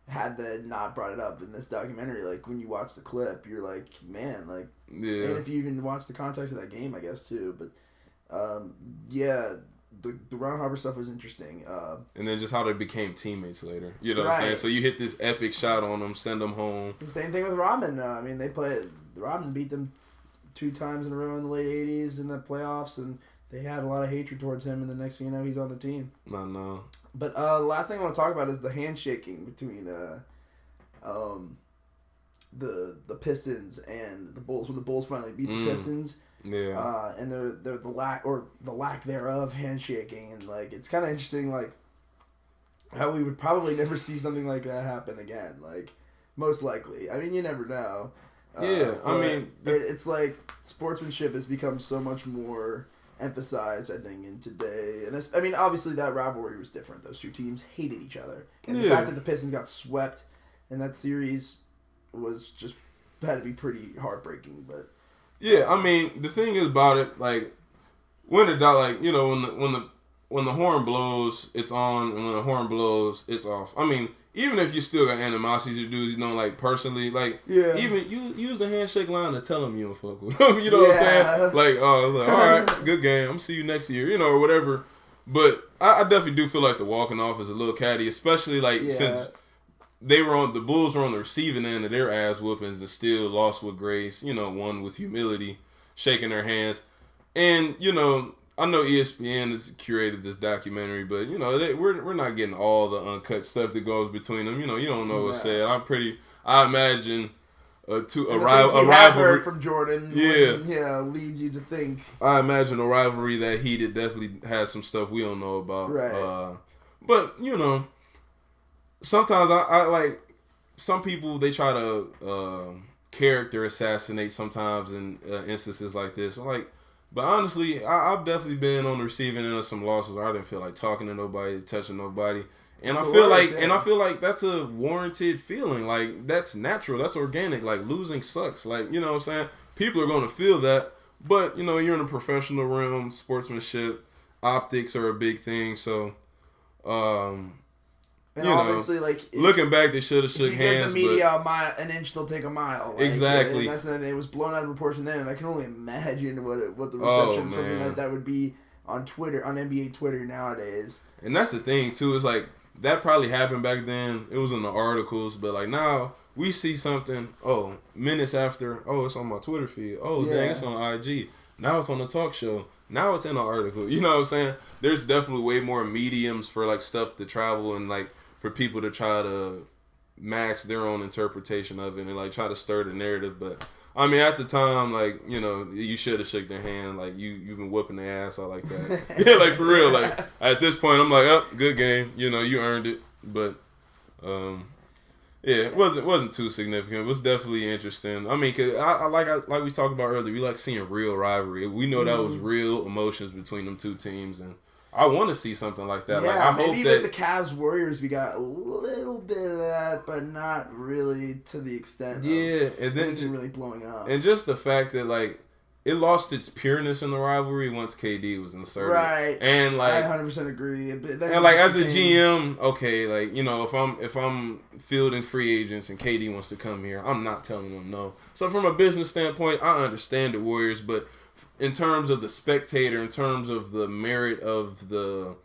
had they not brought it up in this documentary, like when you watch the clip, you're like, man, like, and if you even watch the context of that game, I guess too. But the Ron Harper stuff was interesting. And then just how they became teammates later. You know what I'm saying? So you hit this epic shot on them, send them home. The same thing with Rodman. I mean, Rodman beat them 2 times in a row in the late 80s in the playoffs, and they had a lot of hatred towards him, and the next thing you know, he's on the team. No. But the last thing I want to talk about is the handshaking between the Pistons and the Bulls. When the Bulls finally beat the Pistons. Yeah. And the lack thereof handshaking, and like it's kind of interesting, like how we would probably never see something like that happen again. Like most likely, I mean, you never know. I mean, it's like sportsmanship has become so much more emphasized, I think, in today. And I mean, obviously that rivalry was different. Those two teams hated each other, and the fact that the Pistons got swept in that series was just had to be pretty heartbreaking, but. Yeah, I mean, the thing is about it, like, when the horn blows, it's on, and when the horn blows, it's off. I mean, even if you still got animosity to dudes, like, personally, like, even you use the handshake line to tell them you don't fuck with them, you know what I'm saying? Like, all right, good game, I'm gonna see you next year, or whatever. But I definitely do feel like the walking off is a little catty, especially, like, since... the Bulls were on the receiving end of their ass whoopings and still lost with grace, won with humility, shaking their hands. And, I know ESPN has curated this documentary, but, we're not getting all the uncut stuff that goes between them. You don't know what's said. I imagine a rivalry from Jordan leads you to think. I imagine a rivalry that heated definitely has some stuff we don't know about. Right. But, sometimes I like some people, they try to character assassinate sometimes in instances like this. But honestly, I've definitely been on the receiving end of some losses where I didn't feel like talking to nobody, touching nobody, and I feel like that's a warranted feeling. Like that's natural, that's organic. Like losing sucks. Like you know what I'm saying. People are going to feel that, but you're in a professional realm, sportsmanship, optics are a big thing. So. And obviously, looking back, they should have shook hands. If you give the media an inch, they'll take a mile. Exactly. And it was blown out of proportion then, and I can only imagine what the reception of something like that would be on Twitter, on NBA Twitter nowadays. And that's the thing too. Is like that probably happened back then. It was in the articles, but like now we see something. Oh, minutes after. Oh, it's on my Twitter feed. Oh, dang, it's on IG. Now it's on the talk show. Now it's in an article. You know what I'm saying? There's definitely way more mediums for like stuff to travel and like. For people to try to match their own interpretation of it and like try to stir the narrative, but I mean at the time, like you should have shook their hand. Like you've been whooping their ass all like that. Yeah, like for real. Like at this point, I'm like, oh, good game. You earned it. But it wasn't too significant. It was definitely interesting. I mean, cause I like we talked about earlier. We like seeing real rivalry. We know that was real emotions between them two teams and. I want to see something like that. Yeah, like, I maybe hope with the Cavs Warriors, we got a little bit of that, but not really to the extent. And then really blowing up. And just the fact that like it lost its pureness in the rivalry once KD was inserted. Right. And like I 100% agree. And like as a GM, okay, like if I'm fielding free agents and KD wants to come here, I'm not telling them no. So from a business standpoint, I understand the Warriors, but in terms of the spectator, in terms of the merit of the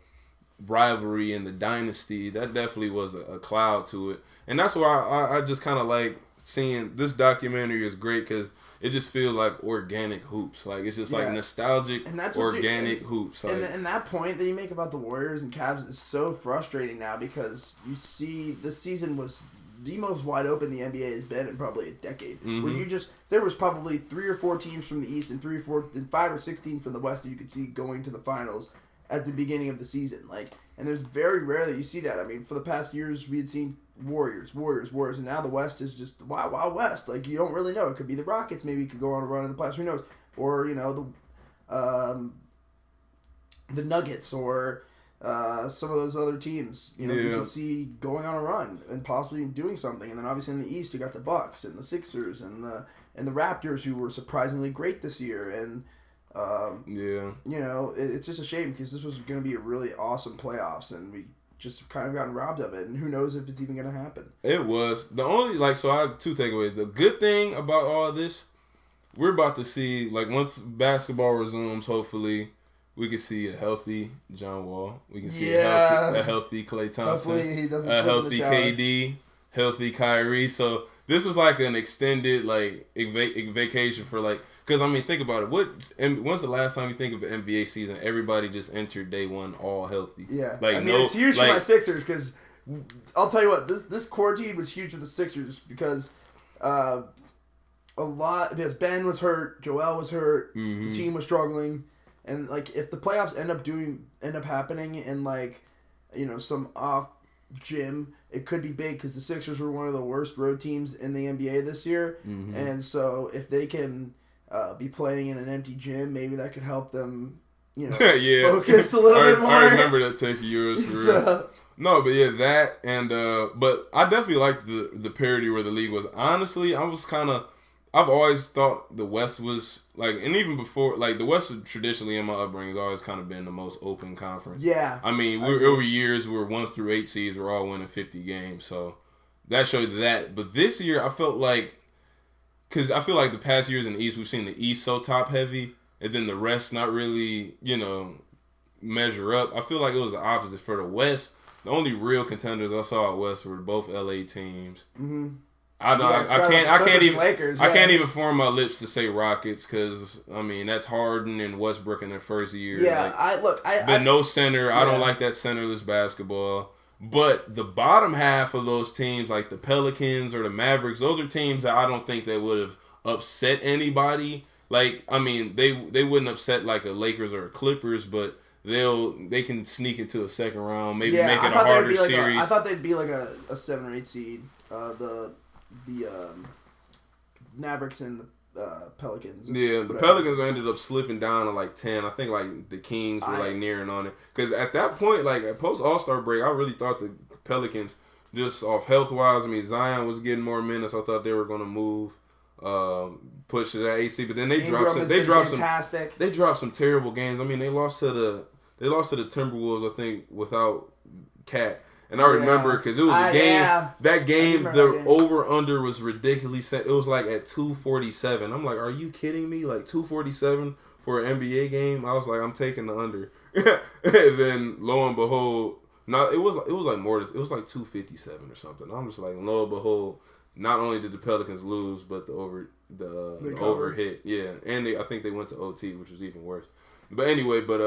rivalry and the dynasty, that definitely was a cloud to it. And that's why I just kind of like seeing this documentary is great because it just feels like organic hoops. Like, it's just like nostalgic, and that's organic hoops. Like, and that point that you make about the Warriors and Cavs is so frustrating now because you see this season was the most wide open the NBA has been in probably a decade. Mm-hmm. Where there was probably 3 or 4 teams from the East and 5 or 6 teams from the West that you could see going to the finals at the beginning of the season. Like, and there's very rare that you see that. I mean, for the past years we had seen Warriors, and now the West is just Wild West. Like, you don't really know. It could be the Rockets. Maybe it could go on a run in the playoffs. Who knows? Or the Nuggets or some of those other teams. You can see going on a run and possibly doing something. And then obviously in the East you got the Bucks and the Sixers and the Raptors, who were surprisingly great this year. And it's just a shame because this was going to be a really awesome playoffs, and we just kind of gotten robbed of it, and who knows if it's even going to happen. It was. The only, so I have 2 takeaways. The good thing about all this, we're about to see, once basketball resumes, hopefully, we can see a healthy John Wall. We can see a healthy Klay Thompson. Hopefully he doesn't a slip healthy in the shower. KD, healthy Kyrie. So this is like an extended, vacation for, because, I mean, think about it. When's the last time you think of an NBA season, everybody just entered day one all healthy? Yeah. It's huge for my Sixers because I'll tell you what, this quarantine was huge for the Sixers because because Ben was hurt, Joel was hurt, the team was struggling, and, if the playoffs end up happening in, some off gym, it could be big because the Sixers were one of the worst road teams in the NBA this year, and so if they can be playing in an empty gym, maybe that could help them, focus a little bit more. I remember that take of yours for real. No, but that, and but I definitely liked the parity where the league was. Honestly, I've always thought the West was, and even before, the West traditionally in my upbringing has always kind of been the most open conference. Yeah. I mean, over years, we were 1 through 8 seeds, we're all winning 50 games, so that showed that. But this year, I felt because I feel like the past years in the East, we've seen the East so top-heavy, and then the rest not really, measure up. I feel like it was the opposite. For the West, the only real contenders I saw out West were both LA teams. Mm-hmm. I can't even form my lips to say Rockets because, I mean, that's Harden and Westbrook in their first year. Yeah, no center. Yeah. I don't like that centerless basketball. But the bottom half of those teams, like the Pelicans or the Mavericks, those are teams that I don't think they would have upset anybody. They wouldn't upset a Lakers or a Clippers, but they can sneak into a second round, maybe make it a harder series. I thought they'd be a 7 or 8 seed. The Mavericks and the Pelicans. Yeah, the Pelicans ended up slipping down to 10. I think the Kings were nearing on it. Because at that point, at post All-Star break, I really thought the Pelicans, just off health-wise, I mean, Zion was getting more minutes. I thought they were going to move, push to that AC. But then they dropped some terrible games. I mean, they lost to the Timberwolves, I think, without Cat. And I remember because it was a game. Yeah. That game, the over/under was ridiculously set. It was at 247. I'm like, are you kidding me? 247 for an NBA game? I was like, I'm taking the under. And then lo and behold, it was more. It was 257 or something. I'm just like, lo and behold, not only did the Pelicans lose, but the over hit. Yeah, and I think they went to OT, which was even worse. But anyway, but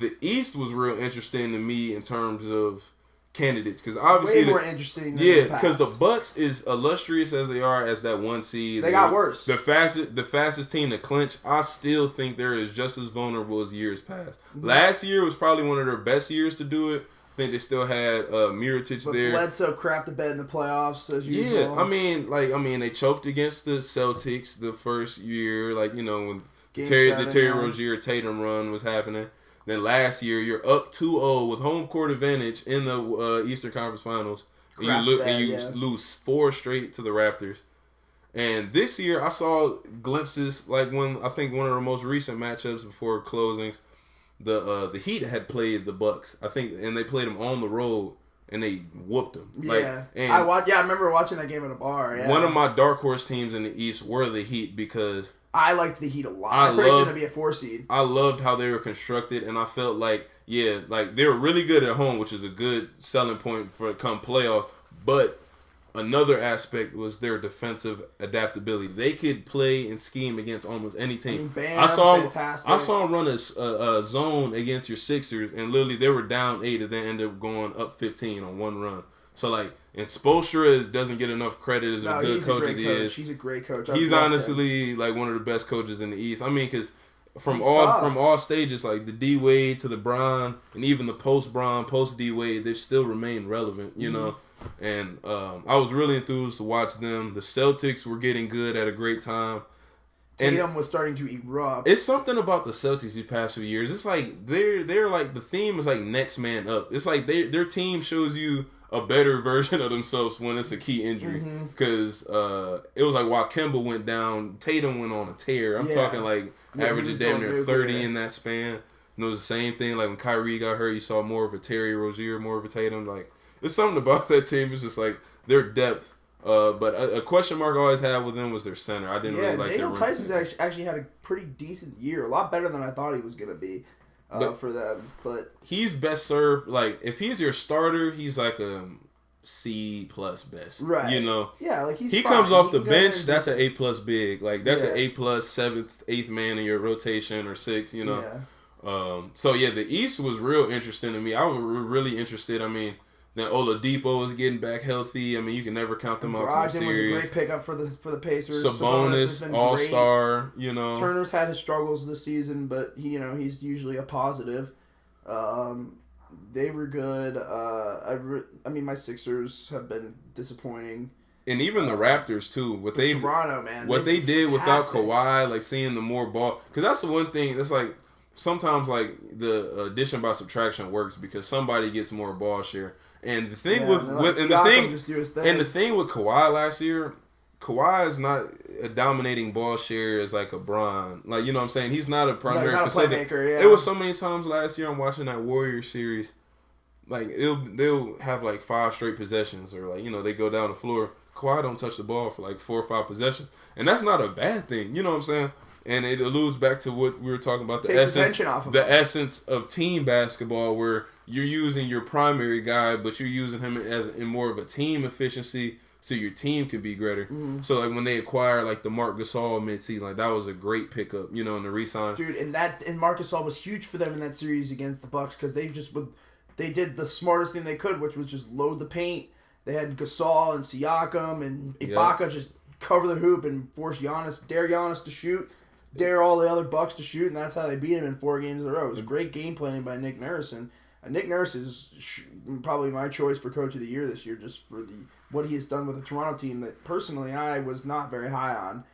the East was real interesting to me in terms of candidates, because obviously way more interesting than because the Bucks, is illustrious as they are as that 1 seed, they got worse. The fastest team to clinch. I still think they're just as vulnerable as years past. Mm-hmm. Last year was probably one of their best years to do it. I think they still had Mirotic there. Bledsoe crapped the bed in the playoffs as usual. Yeah, I mean they choked against the Celtics the first year, when the Terry Rozier Tatum run was happening. Then last year, you're up 2-0 with home court advantage in the Eastern Conference Finals. And you lose 4 straight to the Raptors. And this year, I saw glimpses, when I think one of the most recent matchups before closings, the Heat had played the Bucks, I think, and they played them on the road. and they whooped them. Yeah, I remember watching that game at a bar. Yeah. One of my dark horse teams in the East were the Heat because I liked the Heat a lot. I predicted them to be a 4 seed. I loved how they were constructed, and I felt like they were really good at home, which is a good selling point for come playoffs. But another aspect was their defensive adaptability. They could play and scheme against almost any team. I saw them run a zone against your Sixers, and literally they were down 8 and then ended up going up 15 on one run. So, like, and Spoelstra doesn't get enough credit as a good coach as he is. He's a great coach. He's honestly, like, one of the best coaches in the East. I mean, because from all stages, like the D Wade to the Bron, and even the post Bron, post D Wade, they've still remained relevant, you know. And I was really enthused to watch them. The Celtics were getting good at a great time. Tatum was starting to erupt. It's something about the Celtics these past few years. It's like they're like, the theme is like next man up. It's like their team shows you a better version of themselves when it's a key injury. Because it was like while Kemba went down, Tatum went on a tear. I'm talking like averaging damn near 30 in that span. And it was the same thing. Like when Kyrie got hurt, you saw more of a Terry Rozier, more of a Tatum. Like, there's something about that team. It's just like their depth. But a question mark I always had with them was their center. I didn't really like Daniel Tice has actually had a pretty decent year. A lot better than I thought he was going to be for them. But he's best served. Like, if he's your starter, he's like a C+ best. Right. You know? Yeah, like he comes off the bench, that's an A+ big. Like, that's an A+ 7th, 8th man in your rotation or 6, you know? Yeah. So, yeah, the East was real interesting to me. I was really interested. I mean, then Oladipo was getting back healthy. I mean, you can never count them out from series. was a great pickup for the Pacers. Sabonis all-star, you know. Turner's had his struggles this season, but he's usually a positive. They were good. I mean, my Sixers have been disappointing. And even the Raptors too. Toronto, man. What they did without Kawhi, like seeing the more ball, because that's the one thing. That's like sometimes like the addition by subtraction works because somebody gets more ball share. And the thing with the thing with Kawhi last year, Kawhi is not a dominating ball share as like a Bron. Like, you know what I'm saying? He's not a primary playmaker. Yeah. It was so many times last year I'm watching that Warriors series. Like they'll have like 5 straight possessions, or like, you know, they go down the floor. Kawhi don't touch the ball for like 4 or 5 possessions, and that's not a bad thing. You know what I'm saying? And it alludes back to what we were talking about, the essence of team basketball, where you're using your primary guy, but you're using him in more of a team efficiency, so your team could be greater. Mm-hmm. So like when they acquire like the Marc Gasol midseason, like that was a great pickup, you know, in the re-sign. Dude, and Marc Gasol was huge for them in that series against the Bucks because they did the smartest thing they could, which was just load the paint. They had Gasol and Siakam and Ibaka just cover the hoop and force dare Giannis to shoot, dare all the other Bucks to shoot, and that's how they beat him in 4 games in a row. It was great game planning by Nick Nurse, and Nick Nurse is probably my choice for Coach of the Year this year, just for what he has done with the Toronto team that personally I was not very high on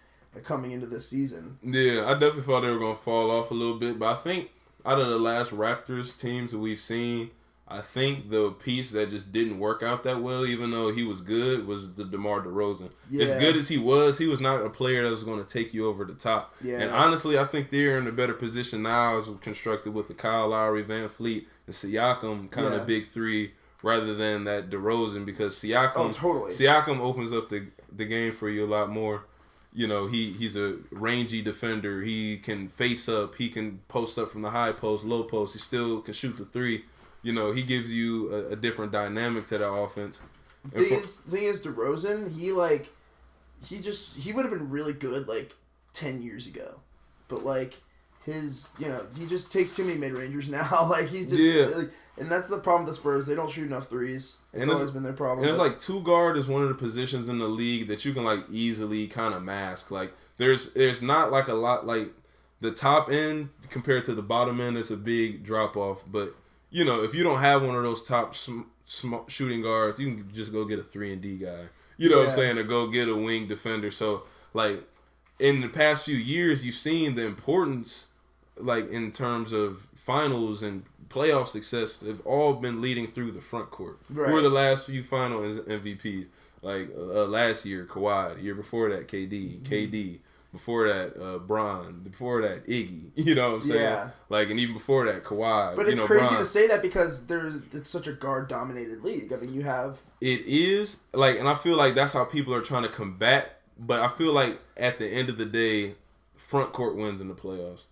coming into this season. Yeah, I definitely thought they were going to fall off a little bit, but I think out of the last Raptors teams that we've seen, I think the piece that just didn't work out that well, even though he was good, was the DeMar DeRozan. Yeah. As good as he was not a player that was going to take you over the top. Yeah. And honestly, I think they're in a better position now as constructed with the Kyle Lowry, Van Fleet, and Siakam kind of big 3 rather than that DeRozan, because Siakam opens up the game for you a lot more. You know, he's a rangy defender. He can face up. He can post up from the high post, low post. He still can shoot the 3. You know, he gives you a different dynamic to that offense. Thing is, DeRozan, he would have been really good like 10 years ago, but like he just takes too many mid-rangers now. Like he's just and that's the problem with the Spurs. They don't shoot enough threes. It's always been their problem. And it's like 2 guard is one of the positions in the league that you can like easily kind of mask. Like there's not like a lot, like the top end compared to the bottom end. It's a big drop off, but you know, if you don't have one of those top shooting guards, you can just go get a 3-and-D guy. You know what I'm saying? Or go get a wing defender. So, like, in the past few years, you've seen the importance, like, in terms of finals and playoff success, they've all been leading through the front court. Right. Who are the last few final MVPs? Like, last year, Kawhi. The year before that, KD. Before that, Bron. Before that, Iggy. You know what I'm saying? Yeah. Like, and even before that, Kawhi. But it's crazy to say that because it's such a guard-dominated league. I mean, you have... It is. Like, and I feel like that's how people are trying to combat. But I feel like at the end of the day, front court wins in the playoffs.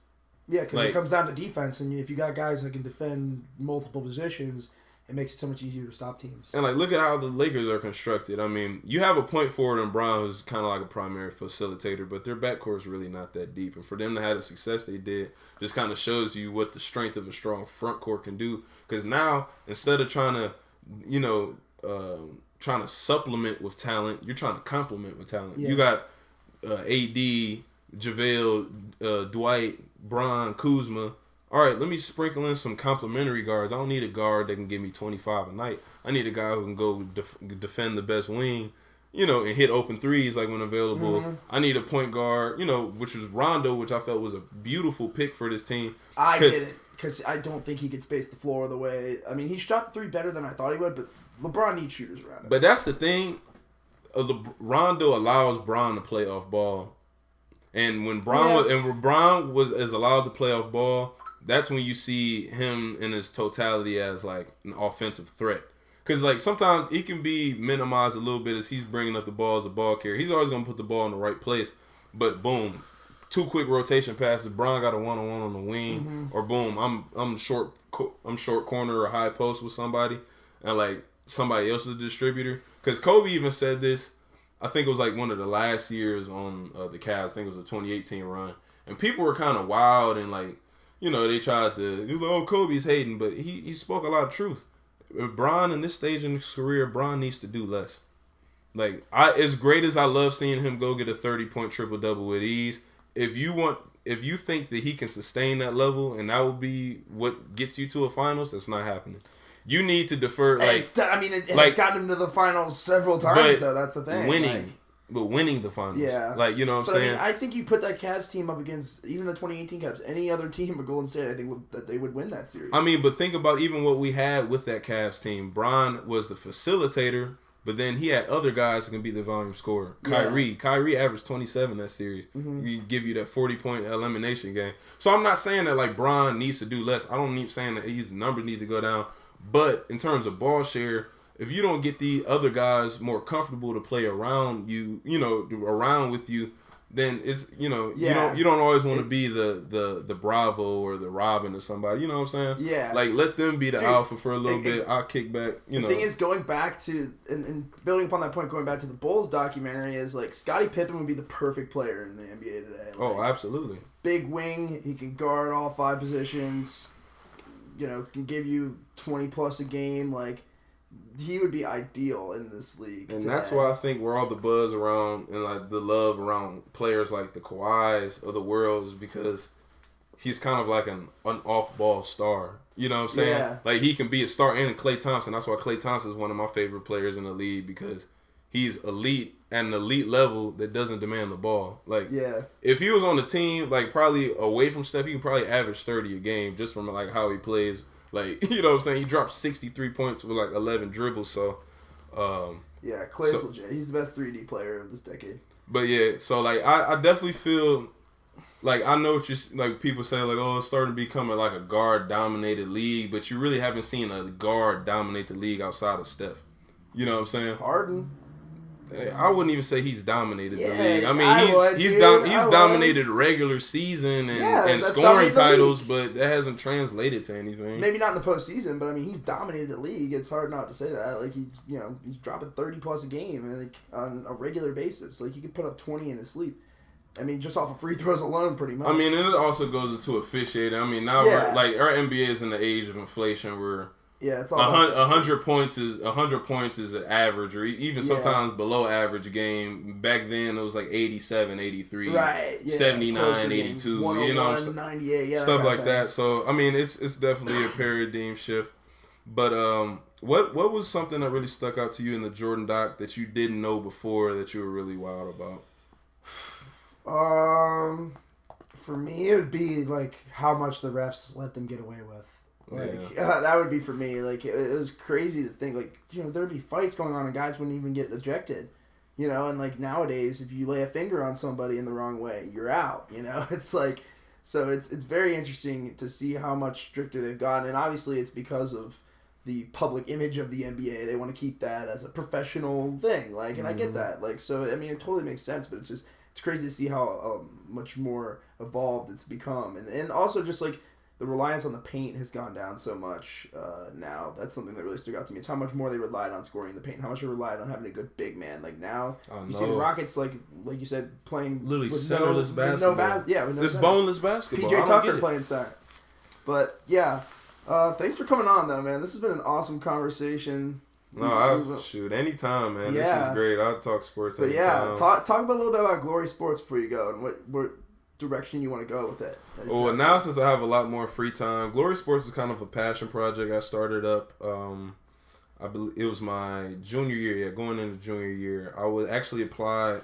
Yeah, because it comes down to defense. And if you got guys that can defend multiple positions... It makes it so much easier to stop teams. And, like, look at how the Lakers are constructed. I mean, you have a point forward in Brown who's kind of like a primary facilitator, but their backcourt is really not that deep. And for them to have the success they did just kind of shows you what the strength of a strong front court can do. Because now, instead of trying to, trying to supplement with talent, you're trying to complement with talent. Yeah. You got AD, JaVale, Dwight, Bron, Kuzma. All right, let me sprinkle in some complimentary guards. I don't need a guard that can give me 25 a night. I need a guy who can go defend the best wing, and hit open threes like when available. Mm-hmm. I need a point guard, which was Rondo, which I felt was a beautiful pick for this team. I get it, because I don't think he could space the floor the way... I mean, he shot the three better than I thought he would, but LeBron needs shooters around him. But that's the thing. Rondo allows Bron to play off ball. And when Bron is allowed to play off ball... That's when you see him in his totality as, like, an offensive threat. Because, like, sometimes he can be minimized a little bit as he's bringing up the ball as a ball carrier. He's always going to put the ball in the right place. But, boom, 2 quick rotation passes. Bron got a one-on-one on the wing. Mm-hmm. Or, boom, I'm short corner or high post with somebody. And, like, somebody else is a distributor. Because Kobe even said this. I think it was, like, one of the last years on the Cavs. I think it was a 2018 run. And people were kind of wild and, like, they tried to, he was like, oh, Kobe's hating, but he spoke a lot of truth. Bron, in this stage in his career, Bron needs to do less. Like, as great as I love seeing him go get a 30-point triple-double with ease, if you think that he can sustain that level and that will be what gets you to a finals, that's not happening. You need to defer, like... It's gotten him to the finals several times, though, that's the thing. Winning the finals. Yeah. Like, you know what I'm saying? I think you put that Cavs team up against even the 2018 Cavs, any other team but Golden State, I think that they would win that series. I mean, but think about even what we had with that Cavs team. Bron was the facilitator, but then he had other guys that can be the volume scorer. Kyrie averaged 27 that series. Mm-hmm. We give you that 40-point elimination game. So I'm not saying that, like, Bron needs to do less. I don't need saying that his numbers need to go down. But in terms of ball share... If you don't get the other guys more comfortable to play around you, around with you, then it's you don't always want to be the Bravo or the Robin or somebody. You know what I'm saying? Yeah. Like, let them be the alpha for a little bit. I'll kick back. The thing is, going back to and building upon that point, going back to the Bulls documentary, is like Scottie Pippen would be the perfect player in the NBA today. Like, oh, absolutely. Big wing, he can guard all 5 positions. Can give you 20+ a game. Like, he would be ideal in this league. And that's why I think where all the buzz around and, like, the love around players like the Kawhis of the world is because he's kind of like an off-ball star. You know what I'm saying? Yeah. Like, he can be a star. And Klay Thompson. That's why Klay Thompson is one of my favorite players in the league because he's elite at an elite level that doesn't demand the ball. Like, if he was on the team, like, probably away from Steph, he can probably average 30 a game just from, like, how he plays. Like, you know what I'm saying? He dropped 63 points with, like, 11 dribbles, so... Klay's legit. He's the best 3D player of this decade. But, yeah, so, like, I definitely feel... Like, I know what you're... Like, people say, like, oh, it's starting to become, like, a guard-dominated league, but you really haven't seen a guard dominate the league outside of Steph. You know what I'm saying? Harden. I wouldn't even say he's dominated the league. I mean, he's dominated regular season and scoring titles, but that hasn't translated to anything. Maybe not in the postseason, but I mean, he's dominated the league. It's hard not to say that. Like, he's dropping 30+ a game, like, on a regular basis. Like, he could put up 20 in his sleep. I mean, just off of free throws alone, pretty much. I mean, and it also goes into officiating. I mean, now our NBA is in the age of inflation where. Yeah, it's all 100 points is an average, or even sometimes below average game. Back then, it was like 87, 83, right, 79, 82, 101, 98, stuff like that. So, I mean, it's definitely a paradigm shift. But what was something that really stuck out to you in the Jordan doc that you didn't know before that you were really wild about? For me, it would be like how much the refs let them get away with. Like, that would be for me. Like, it was crazy to think, like, there would be fights going on and guys wouldn't even get ejected. You know, and like nowadays, if you lay a finger on somebody in the wrong way, you're out. You know, it's like, so it's very interesting to see how much stricter they've gotten, and obviously it's because of the public image of the NBA. They want to keep that as a professional thing, like, and I get that, like, so I mean, it totally makes sense, but it's crazy to see how much more evolved it's become, and also just like the reliance on the paint has gone down so much now. That's something that really stuck out to me. It's how much more they relied on scoring the paint, how much they relied on having a good big man. Like now, you see the Rockets, like you said, playing literally centerless basketball. With no this boneless basketball. PJ Tucker playing center. But yeah, thanks for coming on though, man. This has been an awesome conversation. No, shoot, anytime, man. Yeah. This is great. I'll talk sports anytime. Talk about a little bit about Glory Sports before you go, and what direction you want to go with it. Exactly. Well, now since I have a lot more free time, Glory Sports was kind of a passion project I started up. I believe it was my junior year. Yeah, going into junior year, I would actually apply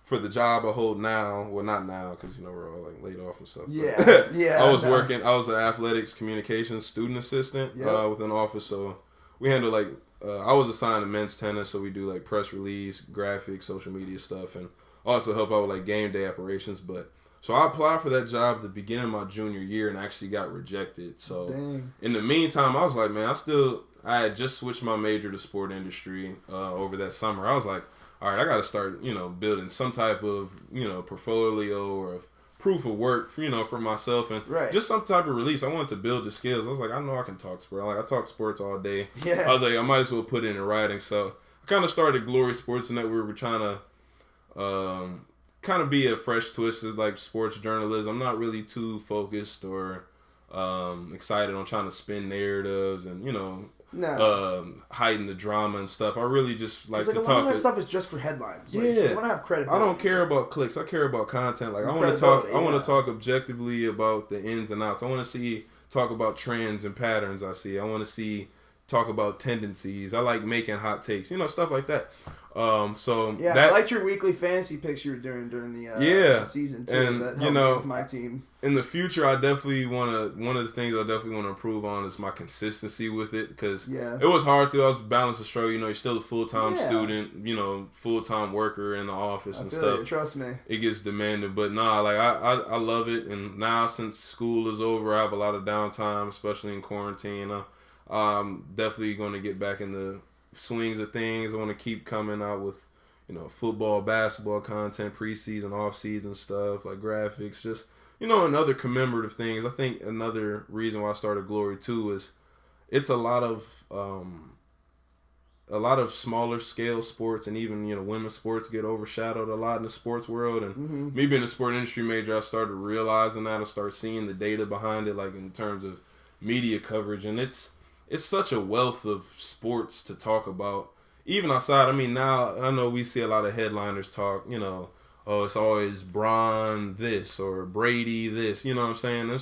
for the job I hold now. Well, not now because we're all like laid off and stuff. Yeah. I was working. I was an athletics communications student assistant with an office. So we handle like I was assigned to men's tennis, so we do like press release, graphics, social media stuff, and also help out with like game day operations. But so I applied for that job at the beginning of my junior year and actually got rejected. So in the meantime, I was like, man, I had just switched my major to sport industry over that summer. I was like, all right, I got to start, building some type of, portfolio or proof of work, for myself and just some type of release. I wanted to build the skills. I was like, I know I can talk sport. I talk sports all day. Yeah. I was like, I might as well put it in writing. So I kind of started Glory Sports Network. We're trying to kind of be a fresh twist as like sports journalism. I'm not really too focused or excited on trying to spin narratives and hiding the drama and stuff. I really just like to talk. A lot of that stuff is just for headlines. Like, you want to have credibility. I don't care about clicks. I care about content. Like I want to talk. I want to talk objectively about the ins and outs. I want to talk about trends and patterns I see. I want to talk about tendencies. I like making hot takes. Stuff like that. I liked your weekly fantasy picks you were doing during the season too. And that helped me with my team. In the future, I definitely want to. One of the things I definitely want to improve on is my consistency with it because it was hard to. I was balancing the struggle. You're still a full-time student. Full-time worker in the office and stuff. Trust me, it gets demanding. But I love it. And now since school is over, I have a lot of downtime, especially in quarantine. I'm definitely going to get back in the swings of things. I want to keep coming out with football, basketball content, preseason, off-season stuff like graphics, just and other commemorative things. I think another reason why I started Glory too is it's a lot of smaller scale sports and even women's sports get overshadowed a lot in the sports world. And me being a sport industry major, I started realizing that. I started seeing the data behind it, like in terms of media coverage, and it's such a wealth of sports to talk about. Even outside, I mean, now I know we see a lot of headliners talk, it's always Bron this or Brady this, you know what I'm saying?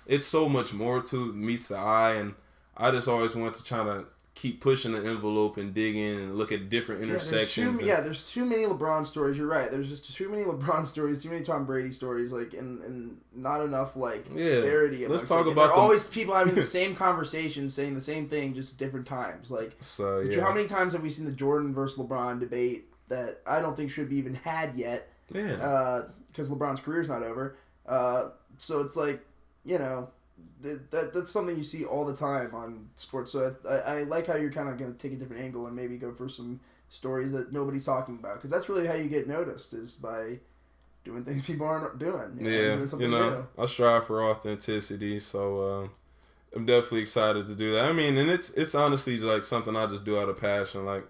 It's so much more to meets the eye, and I just always want to try to keep pushing the envelope and dig in and look at different intersections. There's too many LeBron stories. You're right. There's just too many LeBron stories, too many Tom Brady stories, like, and not enough disparity. Let's talk about. There are always people having the same conversation, saying the same thing, just at different times. Like, how many times have we seen the Jordan versus LeBron debate that I don't think should be even had yet? Yeah. Because LeBron's career's not over. So it's like, that's something you see all the time on sports. So I like how you're kind of going to take a different angle and maybe go for some stories that nobody's talking about, because that's really how you get noticed, is by doing things people aren't doing. Doing something new. I strive for authenticity, so I'm definitely excited to do that. I mean, and it's honestly like something I just do out of passion. Like,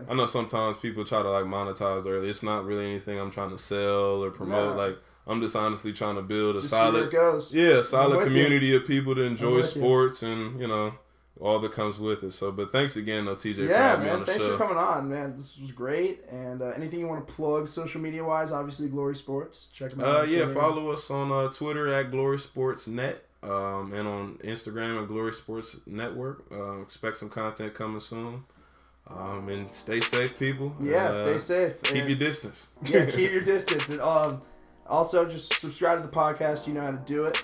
I know sometimes people try to like monetize early. It's not really anything I'm trying to sell or promote. No. Like, I'm just honestly trying to build a solid community of people to enjoy sports and all that comes with it. So, but thanks again, TJ, for having me on the show. Thanks for coming on, man. This was great. And anything you want to plug social media wise? Obviously, Glory Sports. Check them out. Follow us on Twitter at Glory Sports Net, and on Instagram at Glory Sports Network. Expect some content coming soon. And stay safe, people. Yeah, stay safe. Keep your distance. Yeah, keep your distance. And also, just subscribe to the podcast. You know how to do it.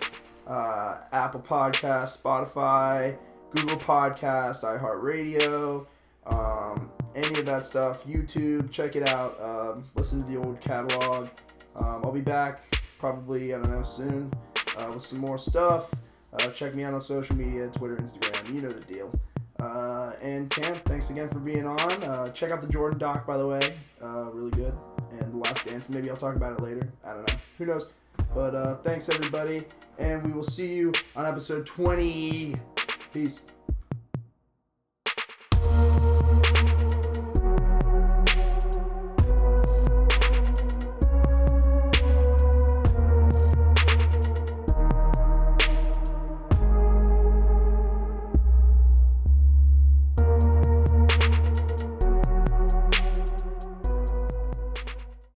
Apple Podcasts, Spotify, Google Podcasts, iHeartRadio. any of that stuff. YouTube, check it out. Listen to the old catalog. I'll be back probably, I don't know, soon with some more stuff. Check me out on social media, Twitter, Instagram. You know the deal. And Cam, thanks again for being on. Check out the Jordan doc, by the way. Really good. And The Last Dance. Maybe I'll talk about it later. I don't know. Who knows? But thanks, everybody. And we will see you on episode 20. Peace.